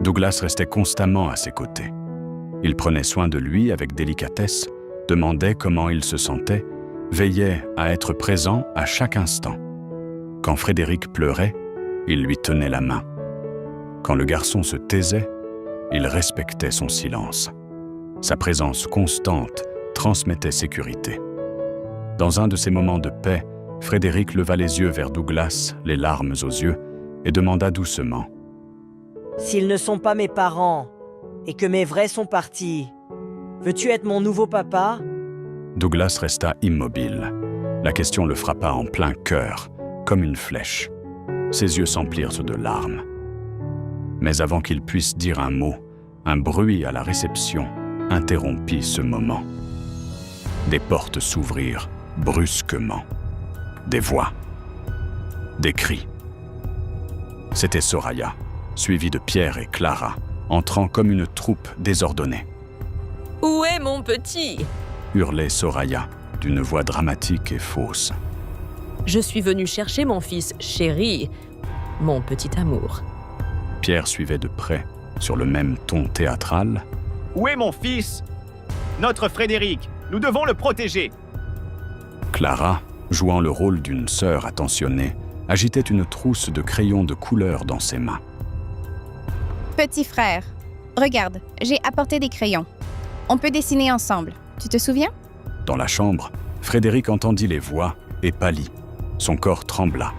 Douglas restait constamment à ses côtés. Il prenait soin de lui avec délicatesse, demandait comment il se sentait, veillait à être présent à chaque instant. Quand Frédéric pleurait, il lui tenait la main. Quand le garçon se taisait, il respectait son silence. Sa présence constante transmettait sécurité. Dans un de ces moments de paix, Frédéric leva les yeux vers Douglas, les larmes aux yeux, et demanda doucement. « S'ils ne sont pas mes parents, et que mes vrais sont partis, veux-tu être mon nouveau papa ?» Douglas resta immobile. La question le frappa en plein cœur, comme une flèche. Ses yeux s'emplirent de larmes. Mais avant qu'il puisse dire un mot, un bruit à la réception interrompit ce moment. Des portes s'ouvrirent brusquement. Des voix. Des cris. C'était Soraya, suivie de Pierre et Clara, entrant comme une troupe désordonnée. « Où est mon petit ?» hurlait Soraya, d'une voix dramatique et fausse. « Je suis venue chercher mon fils chéri, mon petit amour. » Pierre suivait de près, sur le même ton théâtral. « Où est mon fils? Notre Frédéric, nous devons le protéger !» Clara, jouant le rôle d'une sœur attentionnée, agitait une trousse de crayons de couleur dans ses mains. Petit frère, regarde, j'ai apporté des crayons. On peut dessiner ensemble. Tu te souviens? Dans la chambre, Frédéric entendit les voix et pâlit. Son corps trembla.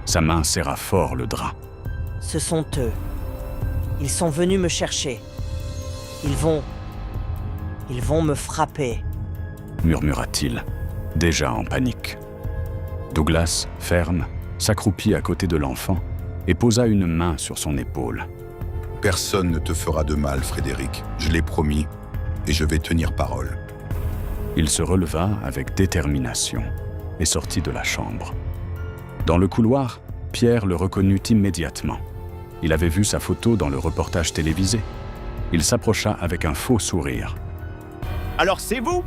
Sa main serra fort le drap. Ce sont eux. Ils sont venus me chercher. Ils vont me frapper. Murmura-t-il, déjà en panique. Douglas, ferme, s'accroupit à côté de l'enfant et posa une main sur son épaule. Personne ne te fera de mal, Frédéric. Je l'ai promis et je vais tenir parole. Il se releva avec détermination et sortit de la chambre. Dans le couloir, Pierre le reconnut immédiatement. Il avait vu sa photo dans le reportage télévisé. Il s'approcha avec un faux sourire. « Alors c'est vous ?»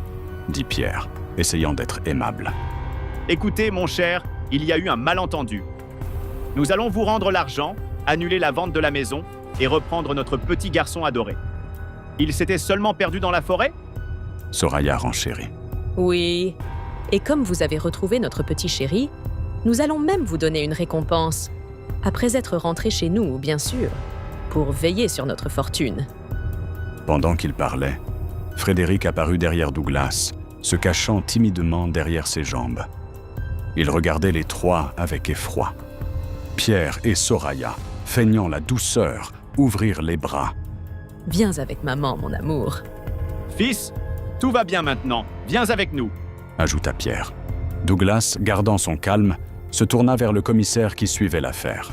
dit Pierre, essayant d'être aimable. « Écoutez, mon cher, il y a eu un malentendu. Nous allons vous rendre l'argent, annuler la vente de la maison et reprendre notre petit garçon adoré. Il s'était seulement perdu dans la forêt ?» Soraya renchérit. « Oui, et comme vous avez retrouvé notre petit chéri, nous allons même vous donner une récompense, après être rentrés chez nous, bien sûr, pour veiller sur notre fortune. » Pendant qu'il parlait, Frédéric apparut derrière Douglas, se cachant timidement derrière ses jambes. Il regardait les trois avec effroi. Pierre et Soraya, feignant la douceur, ouvrirent les bras. « Viens avec maman, mon amour. »« Fils, tout va bien maintenant, viens avec nous » ajouta Pierre. Douglas, gardant son calme, se tourna vers le commissaire qui suivait l'affaire.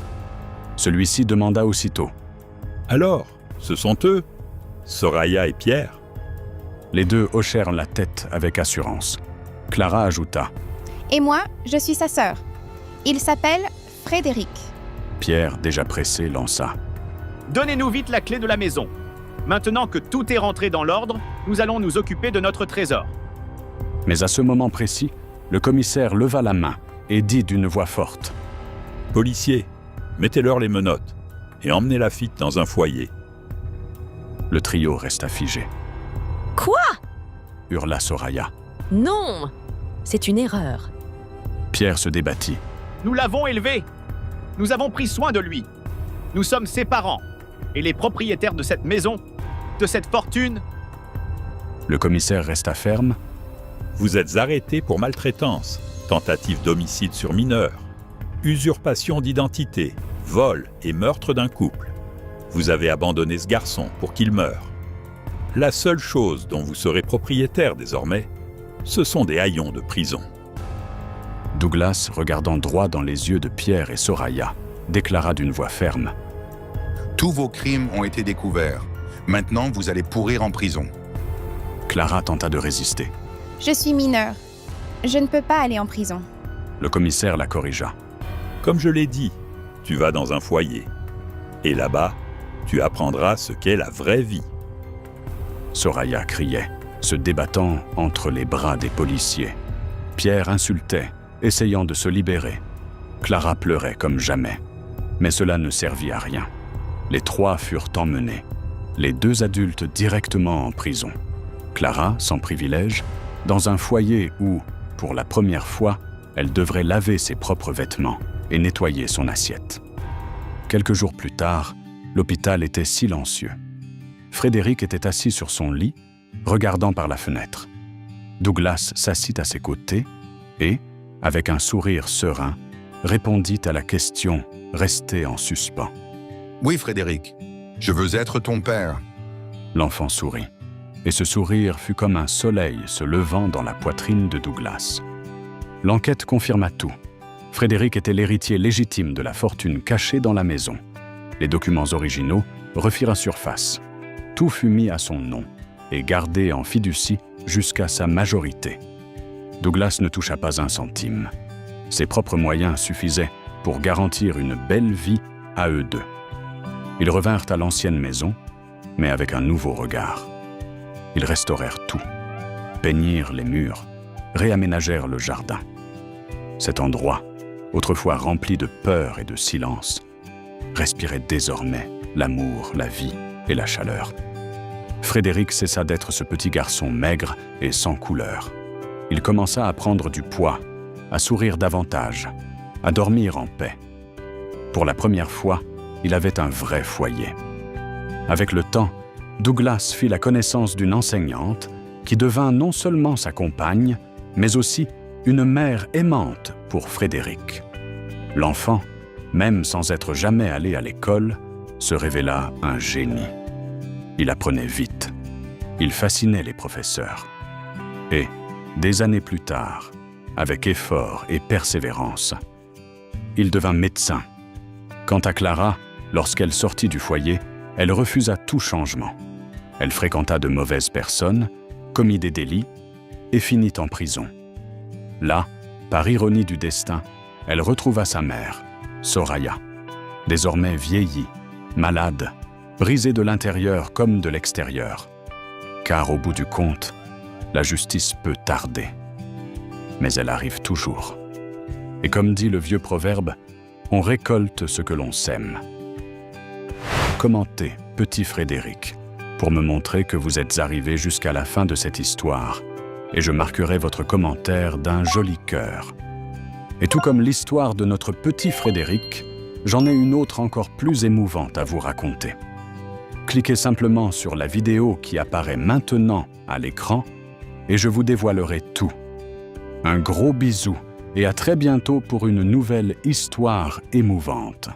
Celui-ci demanda aussitôt. « Alors, ce sont eux, Soraya et Pierre ?» Les deux hochèrent la tête avec assurance. Clara ajouta. « Et moi, je suis sa sœur. Il s'appelle Frédéric. » Pierre, déjà pressé, lança. « Donnez-nous vite la clé de la maison. Maintenant que tout est rentré dans l'ordre, nous allons nous occuper de notre trésor. » Mais à ce moment précis, le commissaire leva la main et dit d'une voix forte. « Policiers, mettez-leur les menottes et emmenez Lafitte dans un foyer. » Le trio resta figé. « Quoi ?» hurla Soraya. « Non, c'est une erreur. » Pierre se débattit. « Nous l'avons élevé. Nous avons pris soin de lui. Nous sommes ses parents et les propriétaires de cette maison, de cette fortune. » Le commissaire resta ferme. « Vous êtes arrêtés pour maltraitance, tentative d'homicide sur mineur, usurpation d'identité, vol et meurtre d'un couple. Vous avez abandonné ce garçon pour qu'il meure. La seule chose dont vous serez propriétaire désormais, ce sont des haillons de prison. » Douglas, regardant droit dans les yeux de Pierre et Soraya, déclara d'une voix ferme. « Tous vos crimes ont été découverts. Maintenant, vous allez pourrir en prison. » Clara tenta de résister. « Je suis mineure. Je ne peux pas aller en prison. » Le commissaire la corrigea. « Comme je l'ai dit, tu vas dans un foyer. Et là-bas, tu apprendras ce qu'est la vraie vie. » Soraya criait, se débattant entre les bras des policiers. Pierre insultait, essayant de se libérer. Clara pleurait comme jamais. Mais cela ne servit à rien. Les trois furent emmenés, les deux adultes directement en prison. Clara, sans privilège, dans un foyer où, pour la première fois, elle devrait laver ses propres vêtements et nettoyer son assiette. Quelques jours plus tard, l'hôpital était silencieux. Frédéric était assis sur son lit, regardant par la fenêtre. Douglas s'assit à ses côtés et, avec un sourire serein, répondit à la question restée en suspens. « Oui, Frédéric, je veux être ton père. » L'enfant sourit, et ce sourire fut comme un soleil se levant dans la poitrine de Douglas. L'enquête confirma tout. Frédéric était l'héritier légitime de la fortune cachée dans la maison. Les documents originaux refirent surface. Tout fut mis à son nom et gardé en fiducie jusqu'à sa majorité. Douglas ne toucha pas un centime. Ses propres moyens suffisaient pour garantir une belle vie à eux deux. Ils revinrent à l'ancienne maison, mais avec un nouveau regard. Ils restaurèrent tout, peignirent les murs, réaménagèrent le jardin. Cet endroit, autrefois rempli de peur et de silence, respirait désormais l'amour, la vie et la chaleur. Frédéric cessa d'être ce petit garçon maigre et sans couleur. Il commença à prendre du poids, à sourire davantage, à dormir en paix. Pour la première fois, il avait un vrai foyer. Avec le temps, Douglas fit la connaissance d'une enseignante qui devint non seulement sa compagne, mais aussi une mère aimante pour Frédéric. L'enfant, même sans être jamais allé à l'école, se révéla un génie. Il apprenait vite. Il fascinait les professeurs. Et, des années plus tard, avec effort et persévérance, il devint médecin. Quant à Clara, lorsqu'elle sortit du foyer, elle refusa tout changement. Elle fréquenta de mauvaises personnes, commit des délits et finit en prison. Là, par ironie du destin, elle retrouva sa mère, Soraya, désormais vieillie, malade, brisée de l'intérieur comme de l'extérieur. Car au bout du compte, la justice peut tarder. Mais elle arrive toujours. Et comme dit le vieux proverbe, on récolte ce que l'on sème. Commentez, petit Frédéric, pour me montrer que vous êtes arrivé jusqu'à la fin de cette histoire, et je marquerai votre commentaire d'un joli cœur. Et tout comme l'histoire de notre petit Frédéric, j'en ai une autre encore plus émouvante à vous raconter. Cliquez simplement sur la vidéo qui apparaît maintenant à l'écran et je vous dévoilerai tout. Un gros bisou et à très bientôt pour une nouvelle histoire émouvante.